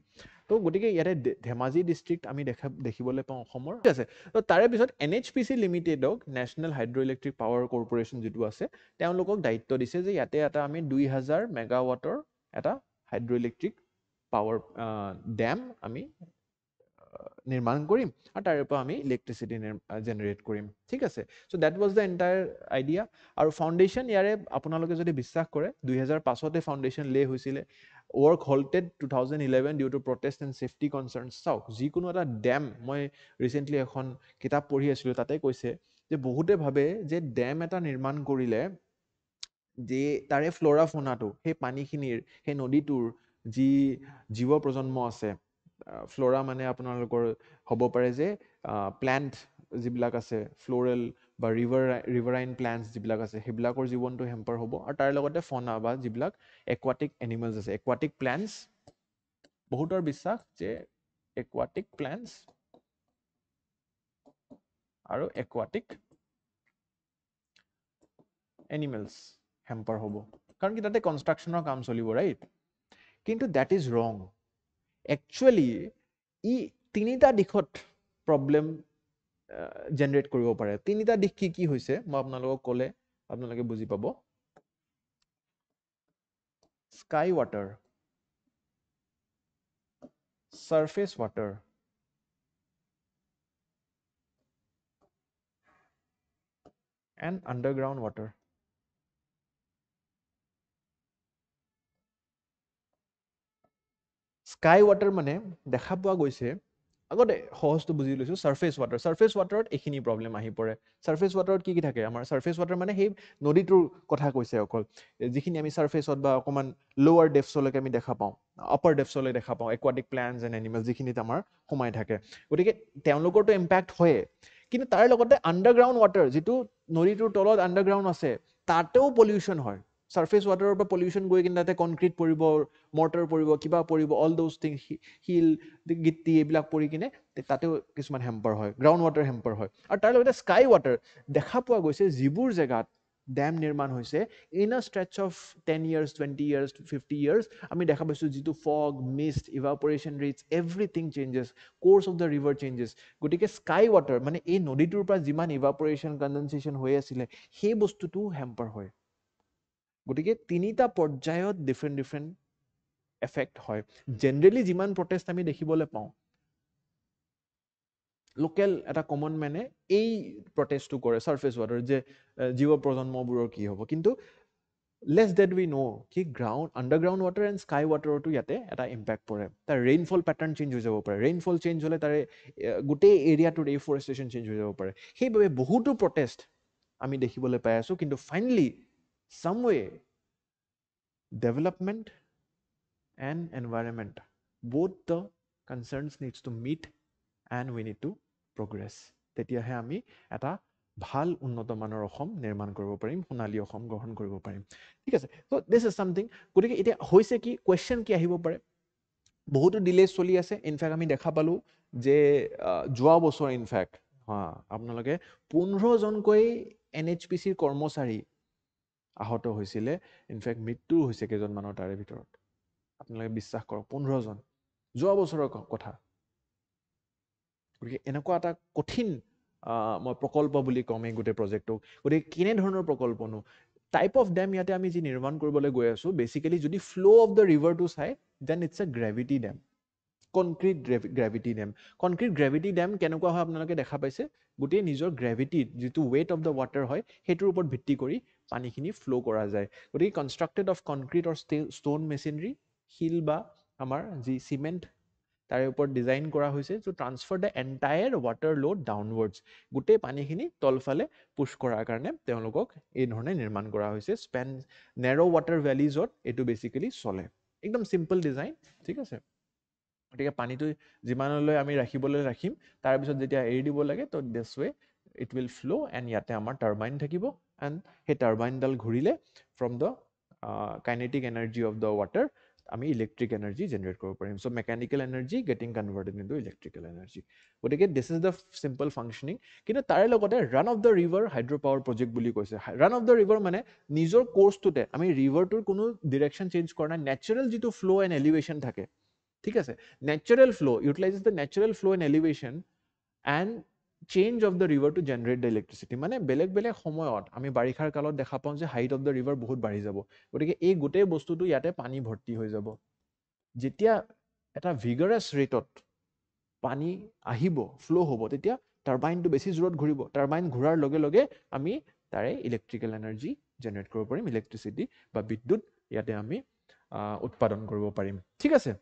[SPEAKER 1] তো গতিকে ইয়াতে ধেমাজি ডিষ্ট্ৰিক্ট আমি দেখিবলৈ পাওঁ অসমৰ, ঠিক আছে। তো তাৰে পিছত NHPC লিমিটেডক, national hydro' electric power corporation যিটো আছে, তেওঁলোকক দায়িত্ব দিছে যে ইয়াতে এটা আমি 2000 মেগাৱাটৰ এটা হাইড্ৰ' ইলেক্ট্ৰিক পাৱাৰ ডেম আমি নিৰ্মাণ কৰিম আৰু তাৰে পৰা আমি ইলেক্ট্ৰিচিটি জেনেৰেট কৰিম, ঠিক আছে। So' that was the entire idea. আৰু ফাউণ্ডেশ্যন ইয়াৰে আপোনালোকে যদি বিশ্বাস কৰে 2005 ফাউণ্ডেশ্যন লে হৈছিলে, work halted 2011 due to protest and safety concern. চাওক, যিকোনো এটা ডেম, মই ৰিচেণ্টলি এখন কিতাপ পঢ়ি আছিলোঁ, তাতে কৈছে যে বহুতে ভাবে যে ডেম এটা নিৰ্মাণ কৰিলে যে তাৰে ফ্ল'ৰা ফ'নাটো, সেই পানীখিনিৰ, সেই নদীটোৰ যি জীৱ প্ৰজন্ম আছে, ফ্ল'ৰা মানে আপোনালোকৰ হ'ব পাৰে যে প্লেণ্ট যিবিলাক আছে ফ্লোৰেল বা ৰিভাৰাইন প্লান্টছ যিবিলাক আছে সেইবিলাকৰ জীৱনটো হেম্পাৰ হ'ব আৰু তাৰ লগতে ফনা বা যিবিলাক একুৱাটিক এনিমেলছ আছে একুৱাটিক প্লান্টছ বহুতৰ বিশ্বাস যে একুৱাটিক প্লান্টছ আৰু একুৱাটিক এনিমেলছ হেম্পাৰ হ'ব কাৰণ কি তাতে কনষ্ট্ৰাকশ্যনৰ কাম চলিব ৰাইট কিন্তু দ্যাট ইজ ৰং একচুৱেলি ই তিনিটা দিশত প্ৰব্লেম জেনেৰেট কৰিব পাৰে তিনিটা দিশ কি কি হৈছে মই আপোনালোকক ক'লে আপোনালোকে বুজি পাব sky water surface water and underground water sky water মানে দেখা পোৱা গৈছে আগতে সহজটো বুজি লৈছো সাৰফেস ওয়াটাৰত এইখিনি প্ৰবলেম আহি পৰে সাৰফেস ওয়াটাৰত কি কি থাকে আমাৰ সাৰফেস ওয়াটাৰ মানে সেই নদীটোৰ কথা কৈছে অকল যিখিনি আমি সাৰফেসত বা অকমান লোৱাৰ ডেপছলৈকে আমি দেখা পাওঁ আপাৰ ডেপছলৈ দেখা পাওঁ একুৱাটিক প্লান্টছ এণ্ড এনিমেলছ যিখিনিত আমাৰ সোমাই থাকে গতিকে তেওঁলোকৰতো ইম্পেক্ট হয়ে কিন্তু তাৰ লগতে আণ্ডাৰগ্ৰাউণ্ড ৱাটাৰ যিটো নদীটোৰ তলত আণ্ডাৰগ্ৰাউণ্ড আছে তাতেও পলিউশ্যন হয় সাৰফেস ওয়াটাৰৰ পৰা পলিউশ্যন গৈ কিনে তাতে কনক্ৰিট পৰিব মৰ্টাৰ পৰিব কিবা পৰিব অল দোজ থিংছ শিল গিত্তি এইবিলাক পৰি কিনে তাতেও কিছুমান হেম্পাৰ হয় গ্ৰাউণ্ড ৱাটাৰ হেম্পাৰ হয় আৰু তাৰ লগতে স্কাই ৱাটাৰ দেখা পোৱা গৈছে যিবোৰ জেগাত ডেম নিৰ্মাণ হৈছে in a stretch of 10 years 20 years 50 years আমি দেখা পাইছোঁ যিটো fog mist evaporation rates everything changes course of the river changes গতিকে স্কাই ৱাটাৰ মানে এই নদীটোৰ পৰা যিমান ইভাপৰেশ্যন কণ্ডেনচেশ্যন হৈ আছিলে সেই বস্তুটো হেম্পাৰ হয় গতিকে তিনিটা পৰ্যায়ত ডিফাৰেণ্ট এফেক্ট হয় জেনেৰেলি যিমান প্ৰটেষ্ট আমি দেখিবলৈ পাওঁ লোকেল এটা কমন মেনে এই প্ৰটেষ্টটো কৰে সাৰফেস ওয়াটাৰ যে জীৱ প্ৰজন্মবোৰৰ কি হ'ব কিন্তু less that we know কি ground underground water and sky ৱাটাৰতো ইয়াতে এটা ইম্পেক্ট পৰে তাৰ ৰেইনফল পেটাৰ্ণ চেঞ্জ হৈ যাব পাৰে ৰেইনফল চেঞ্জ হ'লে তাৰে গোটেই এৰিয়াটোৰ এফৰেষ্টেশ্যন চেঞ্জ হৈ যাব পাৰে সেইবাবে বহুতো প্ৰটেষ্ট আমি দেখিবলৈ পাই আছোঁ কিন্তু finally someway development and environment both the concerns needs to meet and we need to progress তেতিয়াহে আমি এটা ভাল উন্নত মানৰ অসম নিৰ্মাণ কৰিব পাৰিম সোণালী অসম গ্ৰহণ কৰিব পাৰিম ঠিক আছে তো দিছ ইজ সামথিং গতিকে এতিয়া হৈছে কি কুৱেশ্যন কি আহিব পাৰে বহুতো ডিলেজ চলি আছে ইনফেক্ট আমি দেখা পালোঁ যে যোৱা বছৰ ইনফেক্ট আপোনালোকে 15জনকৈ NHPCৰ কৰ্মচাৰী আহত হৈছিলে ইনফেক্ট মৃত্যু হৈছে কেইজনমানৰ তাৰে ভিতৰত আপোনালোকে বিশ্বাস কৰক 15জন যোৱা বছৰৰ কথা গতিকে এনেকুৱা এটা কঠিন মই প্ৰকল্প বুলি ক'ম এই গোটেই প্ৰজেক্টটোক গতিকে কেনেধৰণৰ প্ৰকল্পনো টাইপ অফ ডেম ইয়াতে আমি যি নিৰ্মাণ কৰিবলৈ গৈ আছোঁ বেচিকেলি যদি ফ্ল' অফ দ্য ৰিভাৰটো চাই then it's a gravity dam concrete gravity dam কেনেকুৱা হয় আপোনালোকে দেখা পাইছে গোটেই নিজৰ গ্ৰেভিটিত যিটো ৱেইট অফ দ্য ৱাটাৰ হয় সেইটোৰ ওপৰত ভিত্তি কৰি পানীখিনি ফ্ল' কৰা যায় গতিকে constructed of concrete or stone masonry শিল বা আমাৰ যি চিমেণ্ট তাৰে ওপৰত ডিজাইন কৰা হৈছে to transfer the entire water load downwards গোটেই পানীখিনি তলফালে পুছ কৰাৰ কাৰণে তেওঁলোকক এই ধৰণে নিৰ্মাণ কৰা হৈছে স্পেন নেৰ' ৱাটাৰ ভেলিজত এইটো বেচিকেলি চলে একদম চিম্পল ডিজাইন ঠিক আছে গতিকে পানীটো যিমানলৈ আমি ৰাখিবলৈ ৰাখিম তাৰপিছত যেতিয়া এৰি দিব লাগে তো this way it will flow' and ইয়াতে আমাৰ টাৰ্বাইন থাকিব এণ্ড সেই টাৰ্বাইনডাল ঘূৰিলে from the kinetic energy of the water আমি ইলেক্ট্ৰিক এনাৰ্জি জেনেৰেট কৰিব পাৰিম so' mechanical energy getting converted into electrical energy গতিকে this is the simple functioning কিন্তু তাৰে লগতে run of the river hydro' power project বুলি কৈছে ৰান অফ দ্য ৰিভাৰ মানে নিজৰ কোৰ্চটোতে আমি ৰিভাৰটোৰ কোনো ডিৰেকশ্যন চেঞ্জ কৰা নাই নেচাৰেল যিটো ফ্ল' এণ্ড এলিভেশ্যন থাকে ঠিক আছে natural flow' utilises the natural flow' and elevation and change of the river to generate the electricity মানে বেলেগ বেলেগ সময়ত আমি বাৰিষাৰ কালত দেখা পাওঁ যে হাইট অফ দ্য ৰিভাৰ বহুত বাঢ়ি যাব গতিকে এই গোটেই বস্তুটো ইয়াতে পানী ভৰ্তি হৈ যাব যেতিয়া এটা ভিগাৰাছ ৰেটত পানী আহিব ফ্ল' হ'ব তেতিয়া টাৰ্বাইনটো বেছি জোৰত ঘূৰিব টাৰ্বাইন ঘূৰাৰ লগে লগে আমি তাৰে ইলেক্ট্ৰিকেল এনাৰ্জি জেনেৰেট কৰিব পাৰিম ইলেক্ট্ৰিচিটি বা বিদ্যুৎ ইয়াতে আমি উৎপাদন কৰিব পাৰিম ঠিক আছে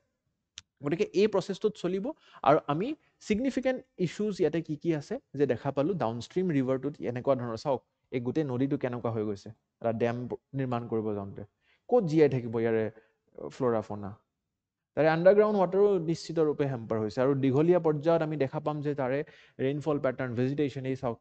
[SPEAKER 1] গতিকে এই প্ৰচেছটোত চলিব আৰু আমি ছিগনিফিকেণ্ট ইছ্যুজ ইয়াতে কি কি আছে যে দেখা পালোঁ ডাউনষ্ট্ৰীম ৰিভাৰটোত এনেকুৱা ধৰণৰ চাওক এই গোটেই নদীটো কেনেকুৱা হৈ গৈছে এটা ডেম নিৰ্মাণ কৰিব যাওঁতে ক'ত জীয়াই থাকিব ইয়াৰে ফ্ল'ৰা ফনা তাৰে আণ্ডাৰগ্ৰাউণ্ড ৱাটাৰো নিশ্চিত ৰূপে হেম্পাৰ হৈছে আৰু দীঘলীয়া পৰ্যায়ত আমি দেখা পাম যে তাৰে ৰেইনফল পেটাৰ্ণ ভেজিটেশ্যন এই চাওক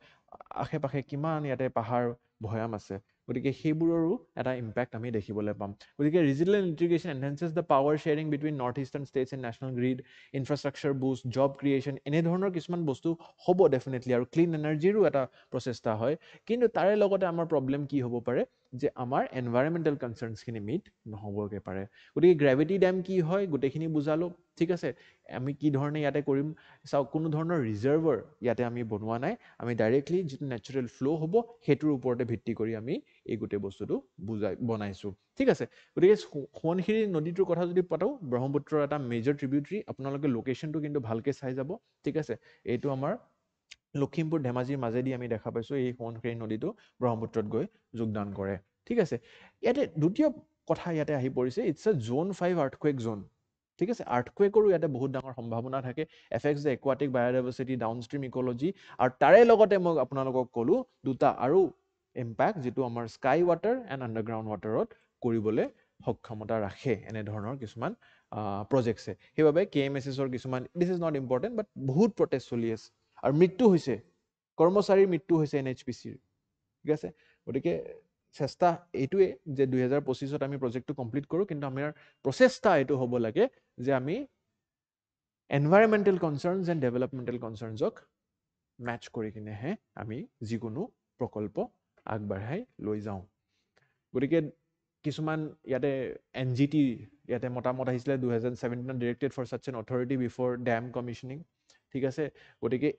[SPEAKER 1] আশে পাশে কিমান ইয়াতে পাহাৰ ভৈয়াম আছে গতিকে সেইবোৰৰো এটা ইম্পেক্ট আমি দেখিবলৈ পাম গতিকে resilient integration enhances the power sharing between north eastern states and national grid infrastructure boost job creation এনেধৰণৰ কিছুমান বস্তু হ'ব ডেফিনেটলি আৰু ক্লিন এনাৰ্জিৰো এটা প্ৰচেষ্টা হয় কিন্তু তাৰে লগতে আমাৰ প্ৰব্লেম কি হ'ব পাৰে যে আমাৰ এনভাইৰমেণ্টেল কনচাৰ্ণছখিনি মিট নহ'বগৈ পাৰে গতিকে গ্ৰেভিটি ডেম কি হয় গোটেইখিনি বুজালোঁ ঠিক আছে আমি কি ধৰণে ইয়াতে কৰিম চাওক কোনো ধৰণৰ ৰিজাৰ্ভাৰ ইয়াতে আমি বনোৱা নাই আমি ডাইৰেক্টলি যিটো নেচাৰেল ফ্ল' হ'ব সেইটোৰ ওপৰতে ভিত্তি কৰি আমি এই গোটেই বস্তুটো বনাইছোঁ ঠিক আছে গতিকে সোৱণশিৰি নদীটোৰ কথা যদি পাতোঁ ব্ৰহ্মপুত্ৰৰ এটা মেজৰ ট্ৰিবিউটৰী আপোনালোকে লোকেশ্যনটো কিন্তু ভালকৈ চাই যাব ঠিক আছে এইটো আমাৰ লখিমপুৰ ধেমাজিৰ মাজেদি আমি দেখা পাইছোঁ এই সোৱণশিৰি নদীটো ব্ৰহ্মপুত্ৰত গৈ যোগদান কৰে ঠিক আছে ইয়াতে দ্বিতীয় কথা ইয়াতে আহি পৰিছে it's a zone 5 earthquake zone ঠিক আছে আৰ্থকুৱেকৰো ইয়াতে বহুত ডাঙৰ সম্ভাৱনা থাকে affects the aquatic biodiversity downstream ecology আৰু তাৰে লগতে মই আপোনালোকক ক'লোঁ দুটা আৰু ইম্পেক্ট যিটো আমাৰ স্কাই ৱাটাৰ এণ্ড আণ্ডাৰগ্ৰাউণ্ড ৱাটাৰত কৰিবলৈ সক্ষমতা ৰাখে এনেধৰণৰ কিছুমান প্ৰজেক্টছে সেইবাবে KMSSৰ কিছুমান দিছ ইজ নট ইম্পৰ্টেণ্ট বাট বহুত প্ৰটেষ্ট চলি আছে আৰু মৃত্যু হৈছে কৰ্মচাৰীৰ মৃত্যু হৈছে NHPCৰ ঠিক আছে গতিকে চেষ্টা এইটোৱে যে 2025ত আমি প্ৰজেক্টটো কমপ্লিট কৰোঁ কিন্তু আমাৰ প্ৰচেষ্টা এইটো হ'ব লাগে যে আমি এনভাইৰমেণ্টেল কনচাৰ্ণছ এণ্ড ডেভেলপমেণ্টেল কনচাৰ্ণছক মেচ কৰি কিনেহে আমি যিকোনো প্ৰকল্প আগবাঢ়াই লৈ যাওঁ গতিকে কিছুমান ইয়াতে NGT ইয়াতে মতামত আহিছিলে 2017 directed for such an authority before dam commissioning ঠিক আছে গতিকে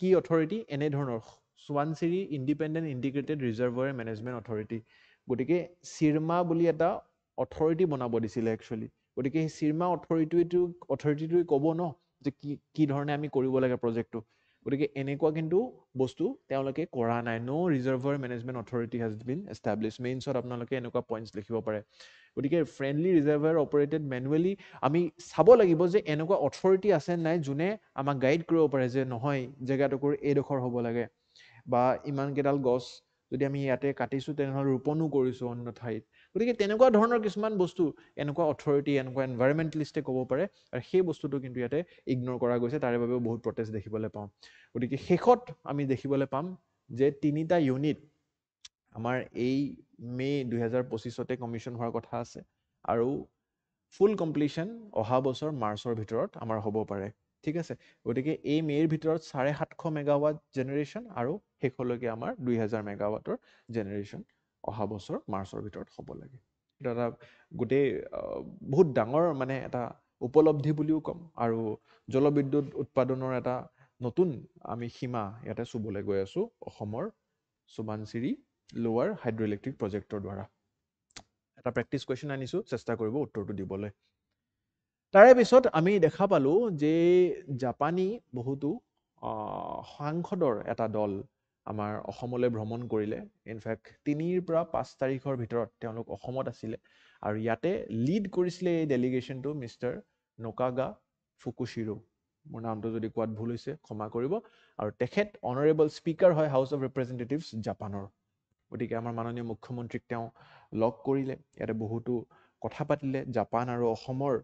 [SPEAKER 1] কি অথৰিটি এনেধৰণৰ Subansiri independent integrated reservoir management authority গতিকে চিৰমা বুলি এটা অথৰিটি বনাব দিছিলে একচুৱেলি গতিকে সেই চিৰমা অথৰিটিটোৱে ক'ব ন যে কি ধৰণে আমি কৰিব লাগে প্ৰজেক্টটো গতিকে এনেকুৱা কিন্তু বস্তু তেওঁলোকে কৰা নাই no reservoir management authority has been establish মেইনছত আপোনালোকে এনেকুৱা পইণ্টছ লিখিব পাৰে গতিকে ফ্ৰেণ্ডলি ৰিজাৰ্ভাৰ অপাৰেটেড মেনুৱেলি আমি চাব লাগিব যে এনেকুৱা অথৰিটি আছে নাই যোনে আমাক গাইড কৰিব পাৰে যে নহয় জেগাটুকুৰ এইডোখৰ হ'ব লাগে বা ইমানকেইডাল গছ যদি আমি ইয়াতে কাটিছোঁ তেনেহ'লে ৰোপণো কৰিছোঁ অন্য ঠাইত গতিকে তেনেকুৱা ধৰণৰ কিছুমান বস্তু এনেকুৱা অথৰিটি এনেকুৱা এনভাইৰমেণ্টেলিষ্টে ক'ব পাৰে আৰু সেই বস্তুটো কিন্তু ইয়াতে ইগন'ৰ কৰা গৈছে তাৰে বাবেও বহুত প্ৰটেষ্ট দেখিবলৈ পাওঁ গতিকে শেষত আমি দেখিবলৈ পাম যে 3টা ইউনিট আমাৰ এই মে 2025তে কমিশ্যন হোৱাৰ কথা আছে আৰু ফুল কমপ্লিশ্যন অহা বছৰ মাৰ্চৰ ভিতৰত আমাৰ হ'ব পাৰে ঠিক আছে গতিকে এই মেৰ ভিতৰত 750 মেগাৱাট জেনেৰেশ্যন আৰু শেষলৈকে আমাৰ 2000 মেগাৱাটৰ জেনেৰেশ্যন অহা বছৰ মাৰ্চৰ ভিতৰত হ'ব লাগে এটা এটা গোটেই বহুত ডাঙৰ মানে এটা উপলব্ধি বুলিও ক'ম আৰু জলবিদ্যুৎ উৎপাদনৰ এটা নতুন আমি সীমা ইয়াতে চুবলৈ গৈ আছোঁ অসমৰ সোৱণশিৰি লোৱাৰ হাইড্ৰ ইলেক্ট্ৰিক প্ৰজেক্টৰ দ্বাৰা এটা প্ৰেক্টিছ কুৱেশ্যন আনিছোঁ চেষ্টা কৰিব উত্তৰটো দিবলৈ তাৰে পিছত আমি দেখা পালোঁ যে জাপানী বহুতো সাংসদৰ এটা দল আমাৰ অসমলৈ ভ্ৰমণ কৰিলে ইনফেক্ট 3 পৰা 5 তাৰিখৰ ভিতৰত তেওঁলোক অসমত আছিলে আৰু ইয়াতে লিড কৰিছিলে এই ডেলিগেশ্যনটো মিষ্টাৰ নোকাগা ফুকুশ্বিৰো মোৰ নামটো যদি কোৱাত ভুল হৈছে ক্ষমা কৰিব আৰু তেখেত অনাৰেবল স্পীকাৰ হয় হাউচ অফ ৰিপ্ৰেজেণ্টেটিভছ জাপানৰ গতিকে আমাৰ মাননীয় মুখ্যমন্ত্ৰীক তেওঁ লগ কৰিলে ইয়াতে বহুতো কথা পাতিলে জাপান আৰু অসমৰ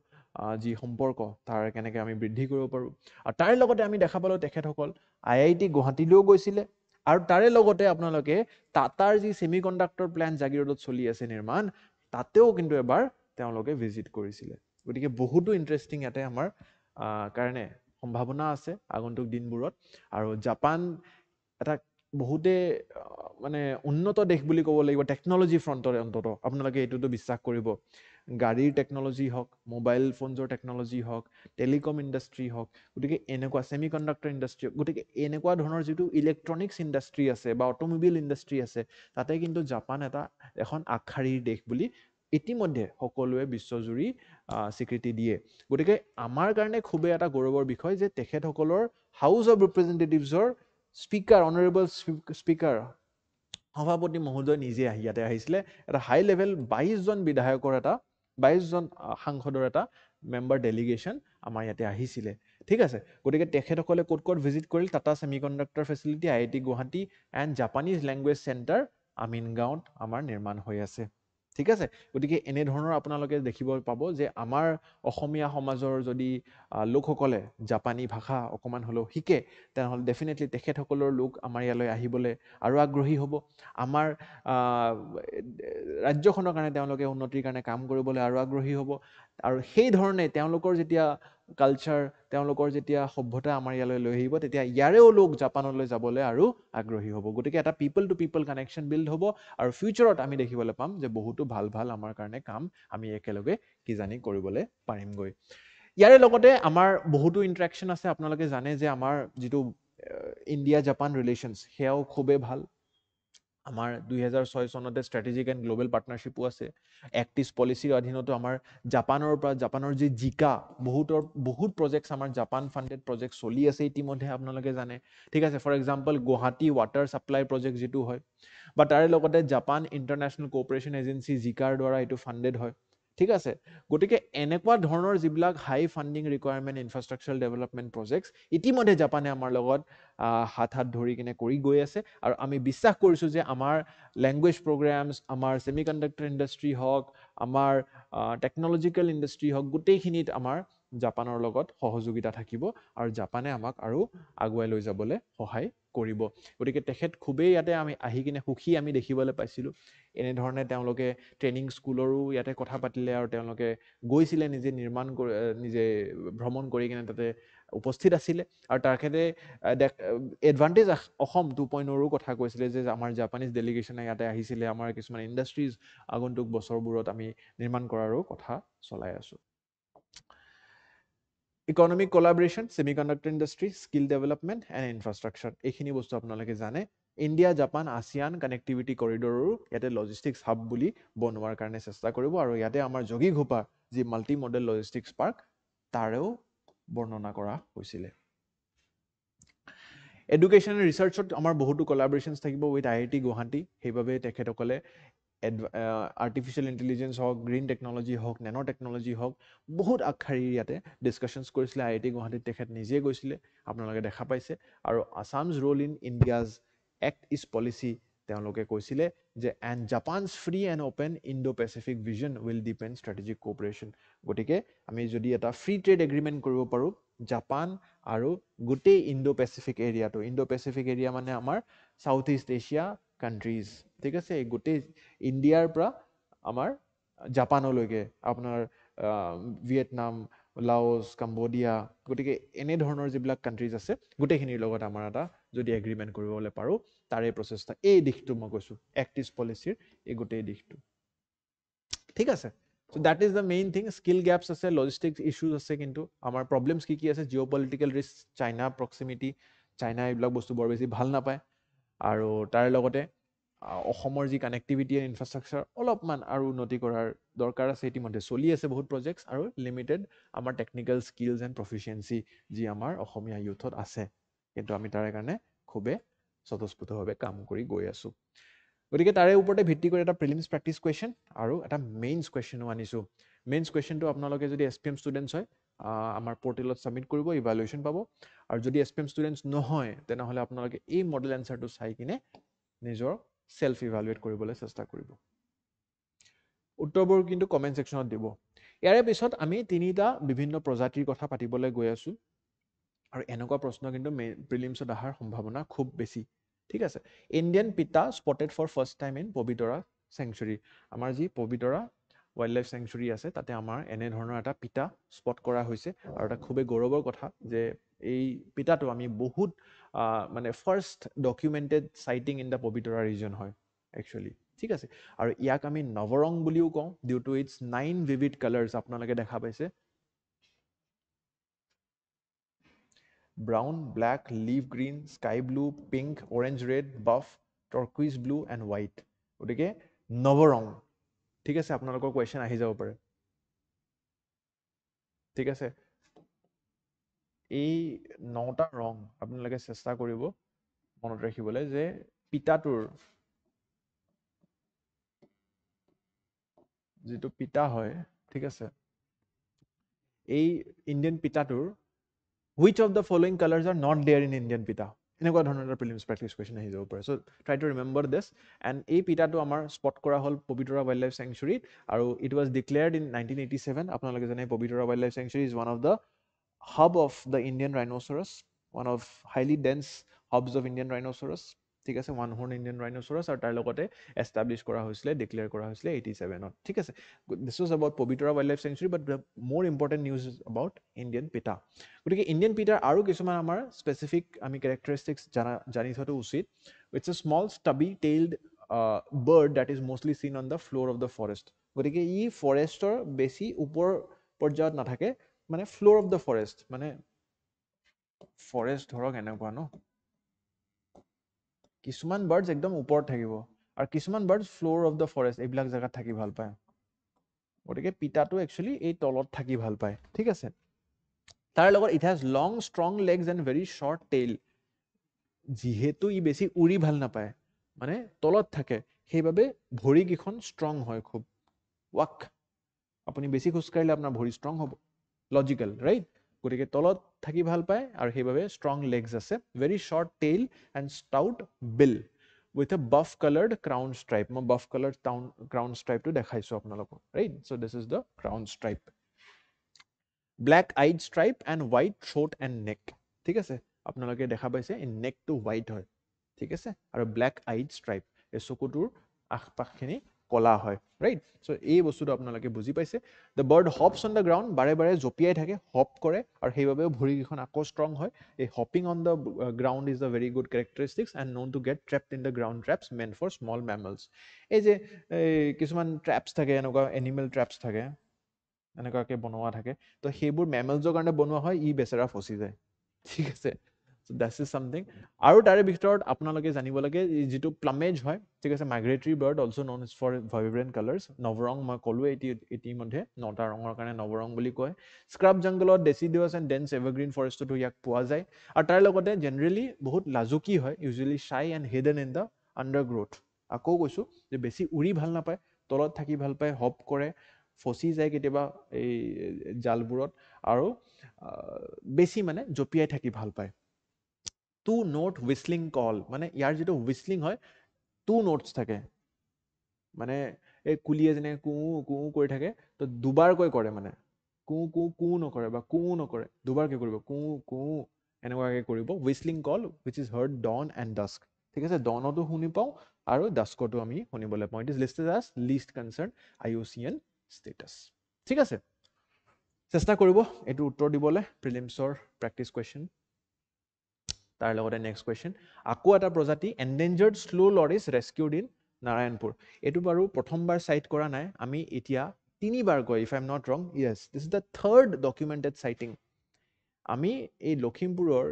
[SPEAKER 1] যি সম্পৰ্ক তাৰ কেনেকৈ আমি বৃদ্ধি কৰিব পাৰোঁ আৰু তাৰে লগতে আমি দেখা পালোঁ তেখেতসকল IIT গুৱাহাটীলৈও গৈছিলে আৰু তাৰে লগতে আপোনালোকে টাটাৰ যি ছেমি কণ্ডাক্টৰ প্লেণ্ট জাগিৰোডত চলি আছে নিৰ্মাণ তাতেও কিন্তু এবাৰ তেওঁলোকে ভিজিট কৰিছিলে গতিকে বহুতো ইণ্টাৰেষ্টিং ইয়াতে আমাৰ কাৰণে সম্ভাৱনা আছে আগন্তুক দিনবোৰত আৰু জাপান এটা বহুতে মানে উন্নত দেশ বুলি ক'ব লাগিব টেকন'লজি ফ্ৰণ্টৰ অন্তত আপোনালোকে এইটোতো বিশ্বাস কৰিব গাড়ীৰ টেকন'লজি হওক মোবাইল ফোনছৰ টেকন'লজি হওক টেলিকম ইণ্ডাষ্ট্ৰী হওক গতিকে এনেকুৱা ছেমি কণ্ডাক্টৰ ইণ্ডাষ্ট্ৰী গতিকে এনেকুৱা ধৰণৰ যিটো ইলেক্ট্ৰনিক্স ইণ্ডাষ্ট্ৰী আছে বা অট'মোবাইল ইণ্ডাষ্ট্ৰী আছে তাতে কিন্তু জাপান এখন আগশাৰীৰ দেশ বুলি ইতিমধ্যে সকলোৱে বিশ্বজুৰি স্বীকৃতি দিয়ে গতিকে আমাৰ কাৰণে খুবেই এটা গৌৰৱৰ বিষয় যে তেখেতসকলৰ হাউচ অফ ৰিপ্ৰেজেণ্টেটিভছৰ স্পীকাৰ অনাৰেবল স্পীকাৰ সভাপতি মহোদয় নিজে ইয়াতে আহিছিলে এটা হাই লেভেল 22জন বিধায়কৰ 22জন সাংসদৰ এটা মেম্বাৰ ডেলিগেশ্যন আমাৰ ইয়াতে আহিছিলে ঠিক আছে গতিকে তেখেতসকলে ক'ত ভিজিট কৰিল Tata semiconductor facility IIT Guwahati and Japanese language centre আমিনগাঁৱত আমাৰ নিৰ্মাণ হৈ আছে ঠিক আছে গতিকে এনে ধৰণৰ আপোনালোকে দেখিব পাব যে আমাৰ অসমীয়া সমাজৰ যদি লোকসকলে জাপানী ভাষা অকমান হলেও শিকে তেনেহ'লে ডেফিনেটলি তেখেতসকলৰ লোক আমাৰ ইয়ালৈ আহিবলৈ আৰু আগ্ৰহী হ'ব আমাৰ ৰাজ্যখনৰ কাৰণে তেওঁলোকে উন্নতিৰ কাৰণে কাম কৰিবলৈ আৰু আগ্ৰহী হ'ব আৰু সেই ধৰণে তেওঁলোকৰ যেতিয়া কালচাৰ তেওঁলোকৰ যেতিয়া সভ্যতা আমাৰ ইয়ালৈ লৈ আহিব তেতিয়া ইয়াৰেও লোক জাপানলৈ যাবলৈ আৰু আগ্ৰহী হ'ব গতিকে এটা people to people connection build হ'ব আৰু ফিউচাৰত আমি দেখিবলৈ পাম যে বহুতো ভাল ভাল আমাৰ কাৰণে কাম আমি একেলগে কিজানি কৰিবলৈ পাৰিমগৈ ইয়াৰে লগতে আমাৰ বহুতো ইণ্টাৰেকশ্যন আছে আপোনালোকে জানে যে আমাৰ যিটো ইণ্ডিয়া জাপান ৰিলেশ্যনছ সেয়াও খুবেই ভাল আমাৰ 2006 চনতে ষ্ট্ৰেটেজিক এণ্ড গ্লোবেল পাৰ্টনাৰশ্বিপো আছে এক্ট ইষ্ট পলিচিৰ অধীনতো আমাৰ জাপানৰ যি জিকা বহুত প্ৰজেক্টছ আমাৰ জাপান ফাণ্ডেড প্ৰজেক্ট চলি আছে ইতিমধ্যে আপোনালোকে জানে ঠিক আছে for example Guwahati water supply project যিটো হয় বা তাৰে লগতে জাপান ইণ্টাৰনেশ্যনেল কোঅপাৰেশ্যন এজেঞ্চি জিকাৰ দ্বাৰা এইটো ফাণ্ডেড হয় ঠিক আছে গতিকে এনেকুৱা ধৰণৰ যিবিলাক high funding requirement infrastructure development projects ইতিমধ্যে জাপানে আমাৰ লগত হাত ধৰি কিনে কৰি গৈ আছে আৰু আমি বিশ্বাস কৰিছোঁ যে আমাৰ লেংগুৱেজ প্ৰগ্ৰামছ আমাৰ ছেমি কণ্ডাক্টৰ ইণ্ডাষ্ট্ৰি হওক আমাৰ টেকনলজিকেল ইণ্ডাষ্ট্ৰি হওক গোটেইখিনিত আমাৰ জাপানৰ লগত সহযোগিতা থাকিব আৰু জাপানে আমাক আৰু আগুৱাই লৈ যাবলৈ সহায় কৰিব গতিকে তেখেত খুবেই ইয়াতে আমি আহি কিনে সুখী আমি দেখিবলৈ পাইছিলোঁ এনেধৰণে তেওঁলোকে ট্ৰেইনিং স্কুলৰো ইয়াতে কথা পাতিলে আৰু তেওঁলোকে গৈছিলে নিজে ভ্ৰমণ কৰি কিনে তাতে উপস্থিত আছিলে আৰু তেখেতে এডভান্টেজ অসম 2.0ৰো কথা কৈছিলে যে আমাৰ জাপানিজ ডেলিগেশ্যনে ইয়াতে আহিছিলে আমাৰ কিছুমান ইণ্ডাষ্ট্ৰিজ আগন্তুক বছৰবোৰত আমি নিৰ্মাণ কৰাৰো কথা চলাই আছোঁ economic collaboration semiconductor industry skill development and infrastructure এইখিনি বস্তু আপোনালোকে জানে ইণ্ডিয়া জাপান আছিয়ান কানেক্টিভিটি কৰিডৰো ইয়াতে লজিষ্টিক্স হাব বুলি বনোৱাৰ কাৰণে চেষ্টা কৰিব আৰু ইয়াতে আমাৰ যোগী ঘোপা যি মাল্টি মডেল লজিষ্টিক্স পাৰ্ক তাৰেও বৰ্ণনা কৰা হৈছিলে এডুকেশ্যন ৰিচাৰ্চত আমাৰ বহুতো কোলাবৰেশ্যনছ থাকিব উইথ IIT গুৱাহাটী সেইবাবে তেখেতসকলে আৰ্টিফিচিয়েল ইণ্টেলিজেঞ্চ হওক গ্ৰীণ টেকনলজি হওক নেনো টেকনলজি হওক বহুত আগশাৰী ইয়াতে ডিছকাশ্যনছ কৰিছিলে IIT গুৱাহাটীত তেখেত নিজে গৈছিলে আপোনালোকে দেখা পাইছে আৰু Assam's role in India's Act East policy তেওঁলোকে কৈছিলে যে and Japan's free and open Indo Pacific vision will depend strategic cooperation গতিকে আমি যদি এটা ফ্ৰী ট্ৰেড এগ্ৰিমেণ্ট কৰিব পাৰোঁ জাপান আৰু গোটেই ইণ্ডো পেচিফিক এৰিয়া মানে আমাৰ সাউথ ইষ্ট এছিয়া কাণ্ট্ৰিজ ঠিক আছে এই গোটেই ইণ্ডিয়াৰ পৰা আমাৰ জাপানলৈকে আপোনাৰ ভিয়েটনাম লাওছ কম্বোডিয়া গতিকে এনেধৰণৰ যিবিলাক কাণ্ট্ৰিজ আছে গোটেইখিনিৰ লগত আমাৰ এটা যদি এগ্ৰিমেণ্ট কৰিবলৈ পাৰোঁ তাৰে প্ৰচেষ্টা এই দিশটো মই কৈছোঁ এক্ট ইষ্ট পলিচিৰ এই গোটেই দিশটো ঠিক আছে So that is the main thing. Skill gaps আছে, logistics issues আছে কিন্তু আমাৰ problems কি আছে geopolitical risk, China proximity, China এইবিলাক বস্তু বৰ বেছি ভাল নাপায় আৰু তাৰ লগতে অসমৰ যি কানেক্টিভিটি এণ্ড ইনফ্ৰাষ্ট্ৰাকচাৰ অলপমান আৰু উন্নতি কৰাৰ দৰকাৰ আছে ইতিমধ্যে চলি আছে বহুত প্ৰজেক্টছ আৰু লিমিটেড আমাৰ টেকনিকেল স্কিলছ এণ্ড প্ৰফিচিয়েঞ্চি যি আমাৰ অসমীয়া ইউথত আছে কিন্তু আমি তাৰে কাৰণে খুবেই স্বতঃস্ফূৰ্তভাৱে কাম কৰি গৈ আছোঁ গতিকে তাৰে ওপৰতে ভিত্তি কৰি এটা প্ৰিলিমছ প্ৰেক্টিছ কুৱেশ্যন আৰু এটা মেইনছ কুৱেশ্যনো আনিছোঁ মেইনছ কুৱেশ্যনটো আপোনালোকে যদি SPM ষ্টুডেণ্টছ হয় আমাৰ পৰ্টেলত ছাবমিট কৰিব ইভালুৱেশ্যন পাব আৰু যদি SPM ষ্টুডেণ্টছ নহয় তেনেহ'লে আপোনালোকে এই মডেল এনচাৰটো চাই কিনে নিজৰ সেলফ ইভালুৱেট কৰিবলৈ চেষ্টা কৰিব উত্তৰবোৰ কিন্তু কমেণ্ট ছেকশ্যনত দিব ইয়াৰে পিছত আমি তিনিটা বিভিন্ন প্ৰজাতিৰ কথা পাতিবলৈ গৈ আছোঁ আৰু এনেকুৱা প্ৰশ্ন কিন্তু প্ৰিলিমছত অহাৰ সম্ভাৱনা খুব বেছি ঠিক আছে Indian pitta spotted for first time in Pobitora sanctuary আমাৰ যি পবিতৰা ৱাইল্ড লাইফ চেংচুৰী আছে তাতে আমাৰ এনেধৰণৰ এটা পিটা স্পট কৰা হৈছে আৰু এটা খুবেই গৌৰৱৰ কথা যে এই পিটাটো আমি বহুত মানে first documented sighting in the Pobitora region হয় একচুৱেলি ঠিক আছে আৰু ইয়াক আমি নৱৰং বুলিও কওঁ due to its 9 vivid colours আপোনালোকে দেখা পাইছে brown, black, leaf green, sky blue, pink, orange red, buff, turquoise blue and white গতিকে নৱৰং ঠিক আছে আপোনালোকৰ কুৱেশ্যন আহি যাব পাৰে ঠিক আছে এই 9টা ৰং আপোনালোকে চেষ্টা কৰিব মনত ৰাখিবলৈ যে পিতাটোৰ যিটো পিতা হয় ঠিক আছে এই Indian পিতাটোৰ which of the following colors are not there in Indian pita এনেকুৱা ধৰণৰ এটা প্ৰিলিমছ প্ৰেক্টিছ কুৱেশ্যন আহি যাব পাৰে। So' try to remember this. And এই পিটাটো আমাৰ স্পট কৰা হ'ল পবিতৰা ৱাইল্ড লাইফ চেংচুৰীত, আৰু ইট ৱাজ ডিক্লেয়াৰ্ড ইন 1987। আপোনালোকে জানে Pobitora wildlife sanctuary is one of the hub of the Indian rhinoceros, one of highly dense hubs of Indian rhinoceros, ঠিক আছে, ওৱান হৰ্ন ইণ্ডিয়ান ৰাইন'চৰাছ, আৰু তাৰ লগতে এষ্টাব্লিছ কৰা হৈছিলে, ডিক্লেয়াৰ কৰা হৈছিলে 87ত, ঠিক আছে। This was about Pobitora wildlife sanctuary, but the more important news is about Indian pitta. গতিকে ইণ্ডিয়ান পিটাৰ আৰু কিছুমান আমাৰ স্পেচিফিক আমি কেৰেক্টাৰিষ্টিক্স জানি থোৱাটো উচিত। It's a small stubby tailed bird that is mostly seen on the floor of the forest. গতিকে ই ফৰেষ্টৰ বেছি ওপৰ পৰ্যায়ত নাথাকে, মানে ফ্ল'ৰ অফ দ্য ফৰেষ্ট, মানে ফৰেষ্ট ধৰক এনেকুৱা ন, কিছুমান বাৰ্ডছ একদম ওপৰত থাকিব আৰু কিছুমান birds floor of the forest এইবিলাক জেগাত থাকি ভাল পায়। গতিকে পিটাটো একচুৱেলি এই তলত থাকি ভাল পায়, ঠিক আছে। তাৰ লগত it has long strong legs and very short tail. যিহেতু ই বেছি উৰি ভাল নাপায়, মানে তলত থাকে, সেইবাবে ভৰিকেইখন ষ্ট্ৰং হয় খুব। ৱাক, আপুনি বেছি খোজকাঢ়িলে আপোনাৰ ভৰি ষ্ট্ৰং হ'ব, লজিকেল ৰাইট। গতিকে তলত থাকি ভাল পায় আৰু সেইবাবে ষ্ট্ৰং লেগছ আছে, very short tail and stout bill with a buff coloured crown stripe. মই বাফ কালাৰ্ড ক্ৰাউন ষ্ট্ৰাইপটো দেখাইছোঁ আপোনালোকক, right. So' this is the crown stripe, black eyed stripe and white throat and neck, ঠিক আছে। আপোনালোকে দেখা পাইছে এই নেকটো হোৱাইট হয়, ঠিক আছে, আৰু ব্লেক আইড ষ্ট্ৰাইপ, এই চকুটোৰ আশপাশখিনি কলা হয়, ৰাইট। চ' এই বস্তুটো আপোনালোকে বুজি পাইছে। The bird hops on the ground, বাৰে বাৰে জঁপিয়াই থাকে, হপ কৰে, আৰু সেইবাবেও ভৰিকেইখন আকৌ ষ্ট্ৰং হয়। এই hopping on the ground is the very good characteristics and known to get trapped in the ground traps meant for small mammals. এই যে কিছুমান ট্ৰেপছ থাকে, এনেকুৱা এনিমেল ট্ৰেপছ থাকে, এনেকুৱাকৈ বনোৱা থাকে, তো সেইবোৰ মেমলছৰ কাৰণে বনোৱা হয়, ই বেচেৰা ফচি যায়, ঠিক আছে। চ' দ্যাটছ ইজ চামথিং। আৰু তাৰে ভিতৰত আপোনালোকে জানিব লাগে যিটো প্লামেজ হয়, ঠিক আছে, migratory bird also' known is for vibrant colours. নৱৰং মই ক'লোৱে ইতিমধ্যে, 9টা ৰঙৰ কাৰণে নৱৰং বুলি কয়। স্ক্ৰাব জংগলত, ডেচিডিয়াছ এণ্ড ডেন্স এভাৰগ্ৰীণ ফৰেষ্টতো ইয়াক পোৱা যায়। আৰু তাৰ লগতে জেনেৰেলি বহুত লাজুকী হয়, usually shy and hidden in the undergrowth. আকৌ কৈছোঁ যে বেছি উৰি ভাল নাপায়, তলত থাকি ভাল পায়, হপ কৰে, ফচি যায় কেতিয়াবা এই জালবোৰত, আৰু বেছি মানে জঁপিয়াই থাকি ভাল পায়। 2 নোট হুইচলিং কল, মানে ইয়াৰ যিটো হুইচলিং হয় 2 নোটছ থাকে, মানে এই কুলিয়ে যেনে কুঁ কুঁ কৰি থাকে, তো দুবাৰকৈ কৰে, মানে কুঁ কুঁ কুঁ নকৰে বা কুঁ নকৰে, দুবাৰকৈ কৰিব, কুঁ কুঁ এনেকুৱাকৈ কৰিব। Whistling call which is heard dawn and dusk, ঠিক আছে, ডনতো শুনি পাওঁ আৰু ডাস্কতো আমি শুনিবলৈ পাওঁ। It is listed as least concern IUCN status, ঠিক আছে। চেষ্টা কৰিব এইটো উত্তৰ দিবলৈ, প্ৰিলিমছৰ প্ৰেক্টিছ কুৱেশ্যন। তাৰ লগতে নেক্সট কুৱেশ্যন, আকৌ এটা প্ৰজাতি endangered slow loris rescued in Narayanpur. এইটো বাৰু প্ৰথমবাৰ চাইট কৰা নাই, আমি এতিয়া 3বাৰকৈ, if I am not wrong, yes, this is the 3rd documented sighting. আমি এই লখিমপুৰৰ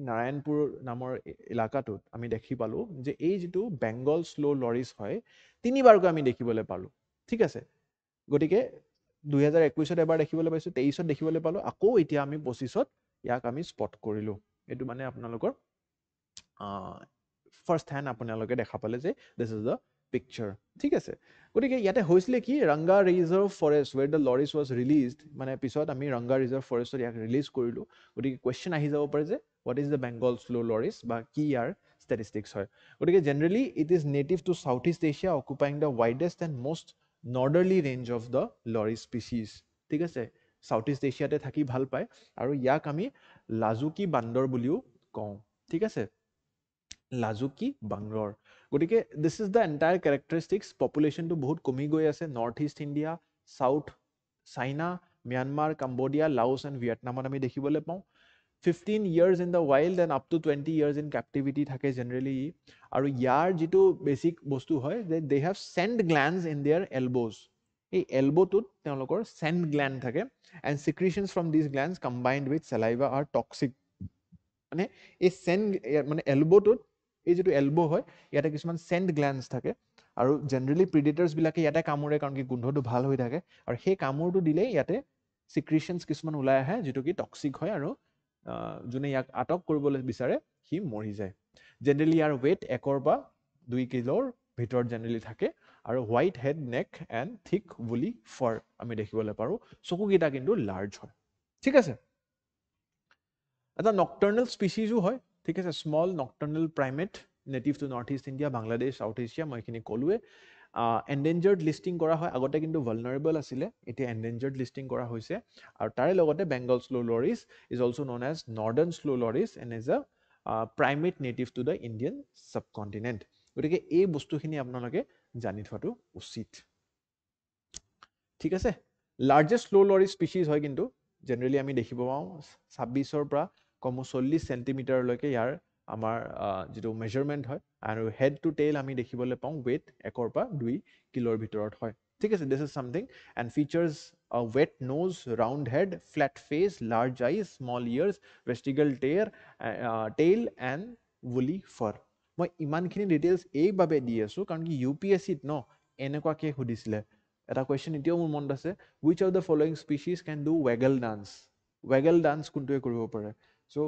[SPEAKER 1] নাৰায়ণপুৰ নামৰ এলেকাটোত আমি দেখি পালোঁ যে এই যিটো বেংগল স্লো লৰিছ হয়, 3বাৰকৈ আমি দেখিবলৈ পালোঁ, ঠিক আছে। গতিকে 2021ত এবাৰ দেখিবলৈ পাইছোঁ, 23ত দেখিবলৈ পালোঁ, আকৌ এতিয়া আমি 25ত ইয়াক আমি স্পট কৰিলোঁ। এইটো মানে আপোনালোকৰ ফাৰ্ষ্ট হেণ্ড আপোনালোকে দেখা পালে যে দিছ ইজ দ্য পিকচাৰ, ঠিক আছে। গতিকে ইয়াতে হৈছিলে কি, Ranga reserve forest where the loris was released, মানে পিছত আমি ৰংগা ৰিজাৰ্ভ ফৰেষ্টত ইয়াক ৰিলিজ কৰিলোঁ। গতিকে কুৱেশ্যন আহি যাব পাৰে যে what is the Bengal slow loris, বা কি ইয়াৰ ষ্টেটিষ্টিক্স হয়। গতিকে generally it is native to South East Asia, occupying the widest and most northerly range of the loris species, ঠিক আছে। চাউথ ইষ্ট এছিয়াতে থাকি ভাল পায়, আৰু ইয়াক আমি লাজুকী বান্দৰ বুলিও কওঁ, ঠিক আছে, লাজুকী বান্দৰ। গতিকে দিছ ইজ দ্য এণ্টায়াৰ কেৰেক্টাৰিষ্টিক্স। পপুলেশ্যনটো বহুত কমি গৈ আছে, north east India, South China, Myanmar, Cambodia, Laos and ভিয়েটনামত আমি দেখিবলৈ পাওঁ। 15 years in the wild and up to 20 years in captivity থাকে জেনেৰেলি। আৰু ইয়াৰ যিটো বেছিক বস্তু হয় যে they have scent glands in their elbows, এই এলব'টোত তেওঁলোকৰ চেণ্ড গ্লেণ্ড থাকে, and secretions from this glands combined with saliva R toxic. মানে এই চেণ্ড, মানে এলব'টোত, এই যিটো এলব' হয়, ইয়াতে কিছুমান চেণ্ড গ্লেণ্ডছ থাকে, আৰু জেনেৰেলি প্ৰিডেটাৰ্ছবিলাকে ইয়াতে কামোৰে, কাৰণ কি গোন্ধটো ভাল হৈ থাকে, আৰু সেই কামোৰটো দিলেই ইয়াতে চিক্ৰিশ্যনছ কিছুমান ওলাই আহে, যিটো কি টক্সিক হয়, আৰু যোনে ইয়াক আটক কৰিবলৈ বিচাৰে সি মৰি যায়। জেনেৰেলি ইয়াৰ ৱেইট 1 পৰা 2 কিলোৰ ভিতৰত জেনেৰেলি থাকে, আৰু হোৱাইট হেড, নেক এণ্ড থিক বুলি ফাৰ আমি দেখিবলৈ পাৰোঁ। চকুকেইটা কিন্তু লাৰ্জ হয়, ঠিক আছে। এটা নক্টাৰ্নেল স্পিচিজো হয়, ঠিক আছে, small nocturnal primate native to north east India, Bangladesh, south Asia, মই এইখিনি ক'লোৱে। এণ্ডেঞ্জাৰ্ড লিষ্টিং কৰা হয়, আগতে কিন্তু ভালনাৰেবল আছিলে, এতিয়া এণ্ডেঞ্জাৰ্ড লিষ্টিং কৰা হৈছে। আৰু তাৰে লগতে Bengal slow loris is also' known as northern slow loris and is a primate native to the Indian subcontinent. গতিকে এই বস্তুখিনি আপোনালোকে জানি থোৱাটো উচিত। ঠিক আছে, লাৰ্জেষ্ট স্লো লৰি স্পিচিজ হয়, কিন্তু জেনেৰেলি আমি দেখিব পাওঁ 26ৰ পৰা কমেও 40 চেণ্টিমিটাৰলৈকে ইয়াৰ আমাৰ যিটো মেজাৰমেণ্ট হয়, আৰু হেড টু টেইল আমি দেখিবলৈ পাওঁ ৱেইট 1 পৰা 2 কিলোৰ ভিতৰত হয়। ঠিক আছে, দিছ is something and features a wet nose, round head, flat face, large eyes, small ears, vestigial tail and woolly fur. মই ইমানখিনি ডিটেইলছ এইবাবে দি আছোঁ কাৰণ কি UPSCত ন এনেকুৱাকৈ সুধিছিলে। এটা কুৱেশ্যন এতিয়াও মোৰ মনত আছে, which of the following species can do waggle dance? Waggle dance কোনটোৱে কৰিব পাৰে? চ'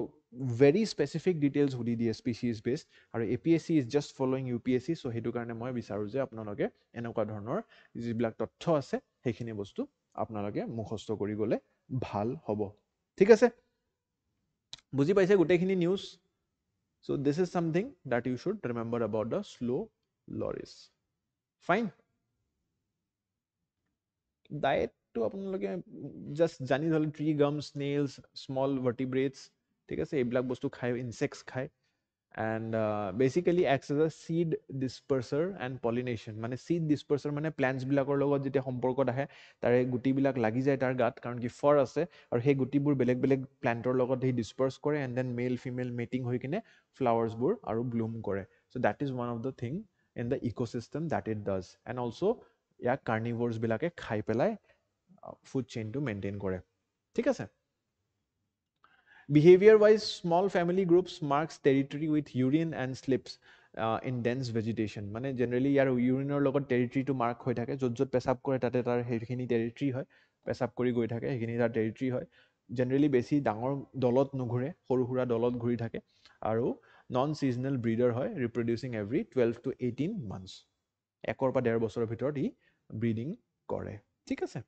[SPEAKER 1] ভেৰি স্পেচিফিক ডিটেইলছ সুধি দিয়ে স্পিচিজ বেছড, আৰু APSC is just following UPSC। চ' সেইটো কাৰণে মই বিচাৰোঁ যে আপোনালোকে এনেকুৱা ধৰণৰ যিবিলাক তথ্য আছে সেইখিনি বস্তু আপোনালোকে মুখস্থ কৰি গ'লে ভাল হ'ব। ঠিক আছে, বুজি পাইছে গোটেইখিনি news? So' this is something that you should remember about the slow loris. Fine. ডায়েটটো আপোনালোকে জাষ্ট জানি থ'লে ট্ৰি গাম, স্নেইলছ, স্মল ভাৰ্টিব্ৰেটছ, ঠিক আছে, এইবিলাক বস্তু খায়, ইনচেক্টছ খায়। And basically acts as a seed disperser and pollination. মানে চিড ডিছপাৰ্চাৰ মানে প্লেণ্টছবিলাকৰ লগত যেতিয়া সম্পৰ্কত আহে তাৰে গুটিবিলাক লাগি যায় তাৰ গাত, কাৰণ কি ফৰ আছে, আৰু সেই গুটিবোৰ বেলেগ বেলেগ প্লেণ্টৰ লগত সি ডিছপাৰ্চ কৰে and then male female mating হৈ কিনে ফ্লাৱাৰ্ছবোৰ আৰু ব্লুম কৰে। So' that is one of the thing in the ecosystem that it does. And also' ইয়াক কাৰ্নিভৰ্ছবিলাকে খাই পেলাই ফুড চেইনটো মেইনটেইন কৰে। ঠিক আছে, behavior wise, small family groups marks territory with urine and slips in dense vegetation. মানে generally ইয়াৰ ইউৰিনৰ লগত টেৰিটৰিটো mark হৈ থাকে, য'ত য'ত পেচাব কৰে তাতে তাৰ সেইখিনি টেৰিটৰি হয়, পেচাব কৰি গৈ থাকে সেইখিনি তাৰ টেৰিটৰি হয়। জেনেৰেলি বেছি ডাঙৰ দলত নুঘূৰে, সৰু সুৰা দলত ঘূৰি থাকে, আৰু নন ছিজনেল ব্ৰিডাৰ হয়, ৰিপ্ৰডিউচিং এভৰি 12 to 18 months। 1 পৰা 1.5 বছৰৰ ভিতৰত ই ব্ৰিডিং কৰে। ঠিক আছে,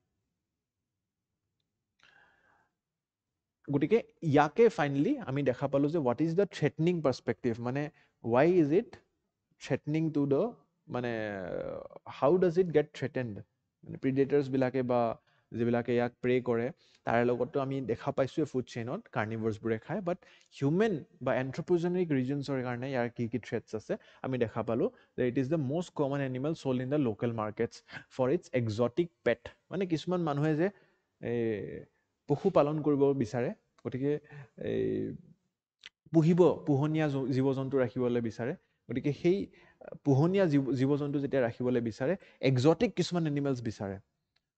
[SPEAKER 1] গতিকে ইয়াকে ফাইনেলি আমি দেখা পালোঁ যে what is the threatening perspective, মানে why is it threatening to the, মানে how does it get threatened, মানে প্ৰিডেটাৰ্ছবিলাকে বা যিবিলাকে ইয়াক প্ৰে কৰে তাৰে লগতো আমি দেখা পাইছোঁ ফুড চেইনত কাৰ্নিভৰ্ছবোৰে খায়। বাট হিউমেন বা এন্থ্ৰপোজেনিক ৰিজনছৰ কাৰণে ইয়াৰ কি কি থ্ৰেটছ আছে আমি দেখা পালোঁ যে it is the most common animal sold in the local markets for its exotic pet. মানে কিছুমান মানুহে যে পশুপালন কৰিব বিচাৰে, গতিকে এই পোহনীয়া জীৱ জন্তু ৰাখিবলৈ বিচাৰে, গতিকে সেই পোহনীয়া জীৱ জন্তু যেতিয়া ৰাখিবলৈ বিচাৰে এক্সটিক কিছুমান এনিমেলছ বিচাৰে,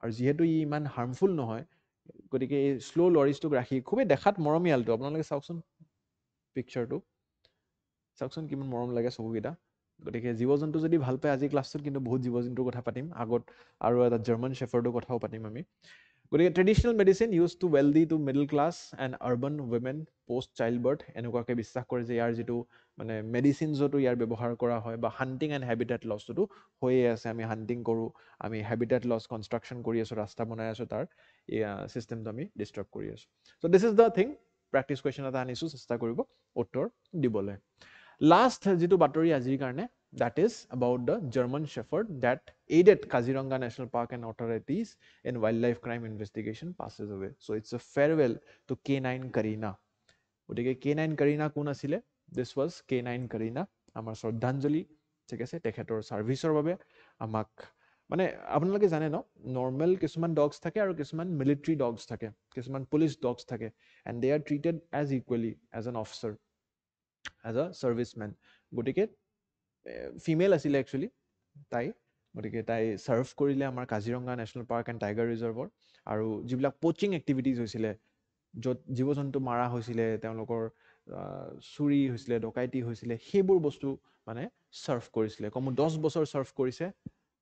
[SPEAKER 1] আৰু যিহেতু ই ইমান হাৰ্মফুল নহয়, গতিকে এই স্লো লৰিছটোক ৰাখি খুবেই দেখাত মৰমীয়ালটো, আপোনালোকে চাওকচোন পিকচাৰটো, চাওকচোন কিমান মৰম লাগে চকুকেইটা। গতিকে জীৱ জন্তু যদি ভাল পায়, আজি ক্লাছটোত কিন্তু বহুত জীৱ জন্তুৰ কথা পাতিম, আগত আৰু এটা জাৰ্মান শ্বেফাৰ্ডৰ কথাও পাতিম আমি। গতিকে ট্ৰেডিশ্যনেল মেডিচিন ইউজ টু ৱেলডি to middle class and urban women post child birth, এনেকুৱাকৈ বিশ্বাস কৰে যে ইয়াৰ যিটো মানে মেডিচিনছতো ইয়াৰ ব্যৱহাৰ কৰা হয়, বা হাণ্টিং এণ্ড হেবিটেট লছটোতো হৈয়ে আছে, আমি হাণ্টিং কৰোঁ, আমি হেবিটেট লছ কনষ্ট্ৰাকশ্যন কৰি আছোঁ, ৰাস্তা বনাই আছোঁ, তাৰ চিষ্টেমটো আমি ডিষ্ট্ৰাব কৰি আছোঁ। So' this is the thing, practice question এটা আনিছোঁ, চেষ্টা কৰিব উত্তৰ দিবলৈ। লাষ্ট যিটো বাতৰি আজিৰ কাৰণে, that is about the German Shepherd that aided Kaziranga National Park and authorities in wildlife crime investigation passes away. So it's a farewell to K9 Karina. গতিকে K9 Karina কোন আছিলে? This was K9 Karina, আমাৰ শ্ৰদ্ধাঞ্জলি, ঠিক আছে, তেখেতৰ ছাৰ্ভিচৰ বাবে। আমাক মানে আপোনালোকে জানে ন, নৰ্মেল কিছুমান ডগছ থাকে আৰু কিছুমান মিলিটাৰী ডগছ থাকে, কিছুমান পুলিচ ডগছ থাকে, and they are treated as equally as an officer, as a servicemen. গতিকে ফিমেল আছিলে একচুৱেলি তাই, গতিকে তাই ছাৰ্ভ কৰিলে আমাৰ Kaziranga national park and tiger ৰিজাৰ্ভৰ, আৰু যিবিলাক প'চিং এক্টিভিটিজ হৈছিলে, য'ত জীৱ জন্তু মাৰা হৈছিলে, তেওঁলোকৰ চুৰি হৈছিলে, ডকাইতি হৈছিলে, সেইবোৰ বস্তু মানে ছাৰ্ভ কৰিছিলে। কমেও 10 বছৰ ছাৰ্ভ কৰিছে,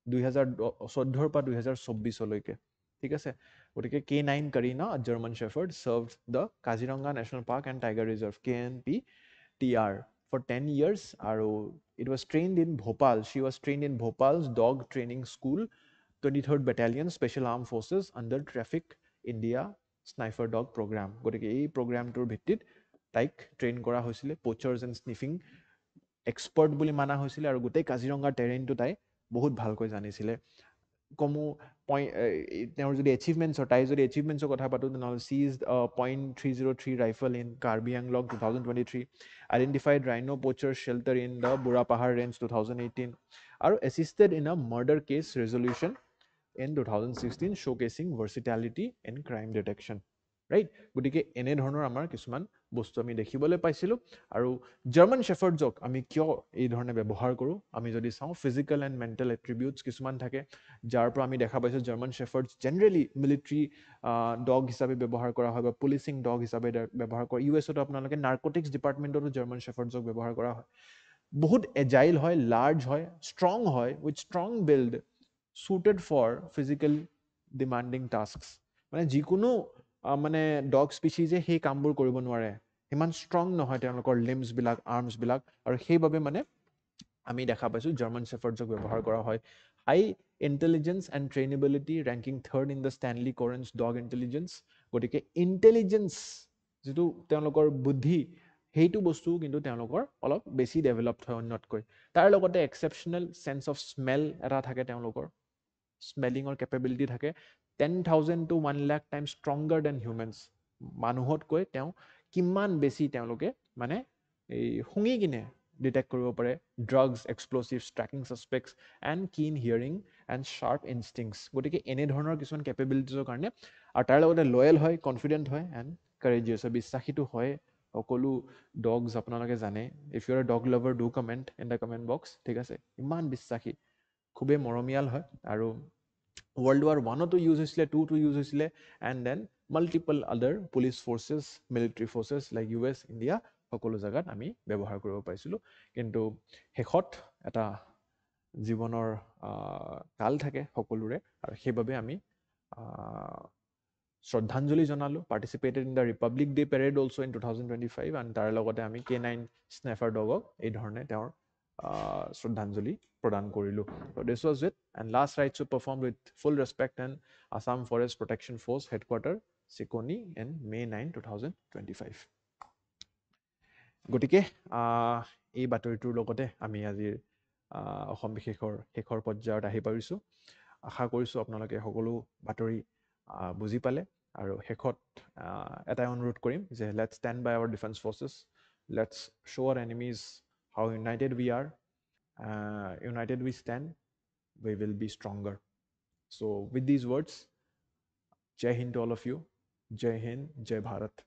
[SPEAKER 1] 2014 পৰা 2024লৈকে। ঠিক আছে, গতিকে K9 Karina, German shepherd, served the Kaziranga national park and tiger reserve KNPTR for 10 years, আৰু it was trained in Bhopal. She was trained in Bhopal's dog training school, 23rd Battalion, Special Armed Forces under Traffic India Sniper Dog Program. গতিকে এই প্ৰগ্ৰামটোৰ ভিত্তিত তাইক train কৰা হৈছিলে পোচাৰ্ছ and sniffing expert বুলি মানা হৈছিলে আৰু গোটেই কাজিৰঙাৰ টেৰেইনটো তাই বহুত ভালকৈ জানিছিলে কমো তেওঁৰ যদি তাই যদি এচিভমেণ্টছৰ কথা পাতোঁ তেনেহ'লে seize .303 rifle in Karbi Anglong 2023 identified rhino poacher shelter in the Burha Pahar range 2018 আৰু assisted in a murder case resolution in 2016 showcasing versatility in crime detection right গতিকে এনেধৰণৰ আমাৰ কিছুমান বস্তু আমি দেখিবলৈ পাইছিলোঁ আৰু জাৰ্মান শ্বেফাৰ্ডছক আমি কিয় এই ধৰণে ব্যৱহাৰ কৰোঁ আমি যদি চাওঁ ফিজিকেল এণ্ড মেণ্টেল এট্ৰিবিউটছ কিছুমান থাকে যাৰ পৰা আমি দেখা পাইছোঁ জাৰ্মান শ্বেফাৰ্ডছ জেনেৰেলি মিলিটাৰী ডগ হিচাপে ব্যৱহাৰ কৰা হয় বা পুলিচিং ডগ হিচাপে ব্যৱহাৰ কৰে ইউ এছতো আপোনালোকে নাৰ্কটিক্স ডিপাৰ্টমেণ্টতো জাৰ্মান শ্বেফাৰ্ডছক ব্যৱহাৰ কৰা হয় বহুত এজাইল হয় লাৰ্জ হয় ষ্ট্ৰং হয় with strong build suited for physical demanding tasks মানে যিকোনো মানে ডগ স্পিচিজে সেই কামবোৰ কৰিব নোৱাৰে সিমান ষ্ট্ৰং নহয় তেওঁলোকৰ লিম্বছবিলাক আৰ্মছবিলাক আৰু সেইবাবে মানে আমি দেখা পাইছোঁ জাৰ্মান শ্বেফাৰ্ডছক ব্যৱহাৰ কৰা হয় high intelligence and trainability ranking third in the Stanley Coren's dog intelligence গতিকে ইণ্টেলিজেঞ্চ যিটো তেওঁলোকৰ বুদ্ধি সেইটো বস্তু কিন্তু তেওঁলোকৰ অলপ বেছি ডেভেলপড হয় অন্যতকৈ তাৰ লগতে এক্সেপশ্যনেল চেন্স অফ স্মেল এটা থাকে তেওঁলোকৰ স্মেলিঙৰ কেপেবিলিটি থাকে 10,000 to 1 lakh time stronger than humans মানুহতকৈ তেওঁ কিমান বেছি তেওঁলোকে মানে এই শুঙি কিনে ডিটেক্ট কৰিব পাৰে ড্ৰাগছ এক্সপ্ল'চিভছ ট্ৰেকিং ছাছপেক্টছ এণ্ড কিন হিয়াৰিং এণ্ড শ্বাৰ্প ইনষ্টিংছ গতিকে এনেধৰণৰ কিছুমান কেপেবিলিটিছৰ কাৰণে আৰু তাৰ লগতে লয়েল হয় কনফিডেণ্ট হয় এণ্ড কাৰেজিয়াছ হয় বিশ্বাসীটো হয় সকলো ডগছ আপোনালোকে জানে if you are dog lover do comment in the comment box ঠিক আছে ইমান বিশ্বাসী খুবেই মৰমীয়াল হয় আৰু ৱৰ্ল্ড ৱাৰ ওৱানতো ইউজ হৈছিলে টুতো ইউজ হৈছিলে and then multiple other police forces military forces like U S India সকলো জেগাত আমি ব্যৱহাৰ কৰিব পাৰিছিলোঁ কিন্তু শেষত এটা জীৱনৰ কাল থাকে সকলোৰে আৰু সেইবাবে আমি শ্ৰদ্ধাঞ্জলি জনালোঁ participated in the Republic day parade also' in 2025 and তাৰ লগতে আমি K9 স্নেফাৰ ডগক এই ধৰণে তেওঁৰ শ্ৰদ্ধাঞ্জলি প্ৰদান কৰিলোঁ so this was it and last rites to perform with full respect and Assam Forest Protection Force headquarter Sikoni in May 9 2025 গতিকে এই বাতৰিটোৰ লগতে আমি আজিৰ অসম বিশেষৰ শেষৰ পৰ্যায়ত আহি পাৰিছোঁ আশা কৰিছোঁ আপোনালোকে সকলো বাতৰি বুজি পালে আৰু শেষত এটাই অনুৰোধ কৰিম যে let's stand by our defence forces let's show' our enemies how united we are united we stand we will be stronger so with these words jai hind to all of you jai hind jai bharat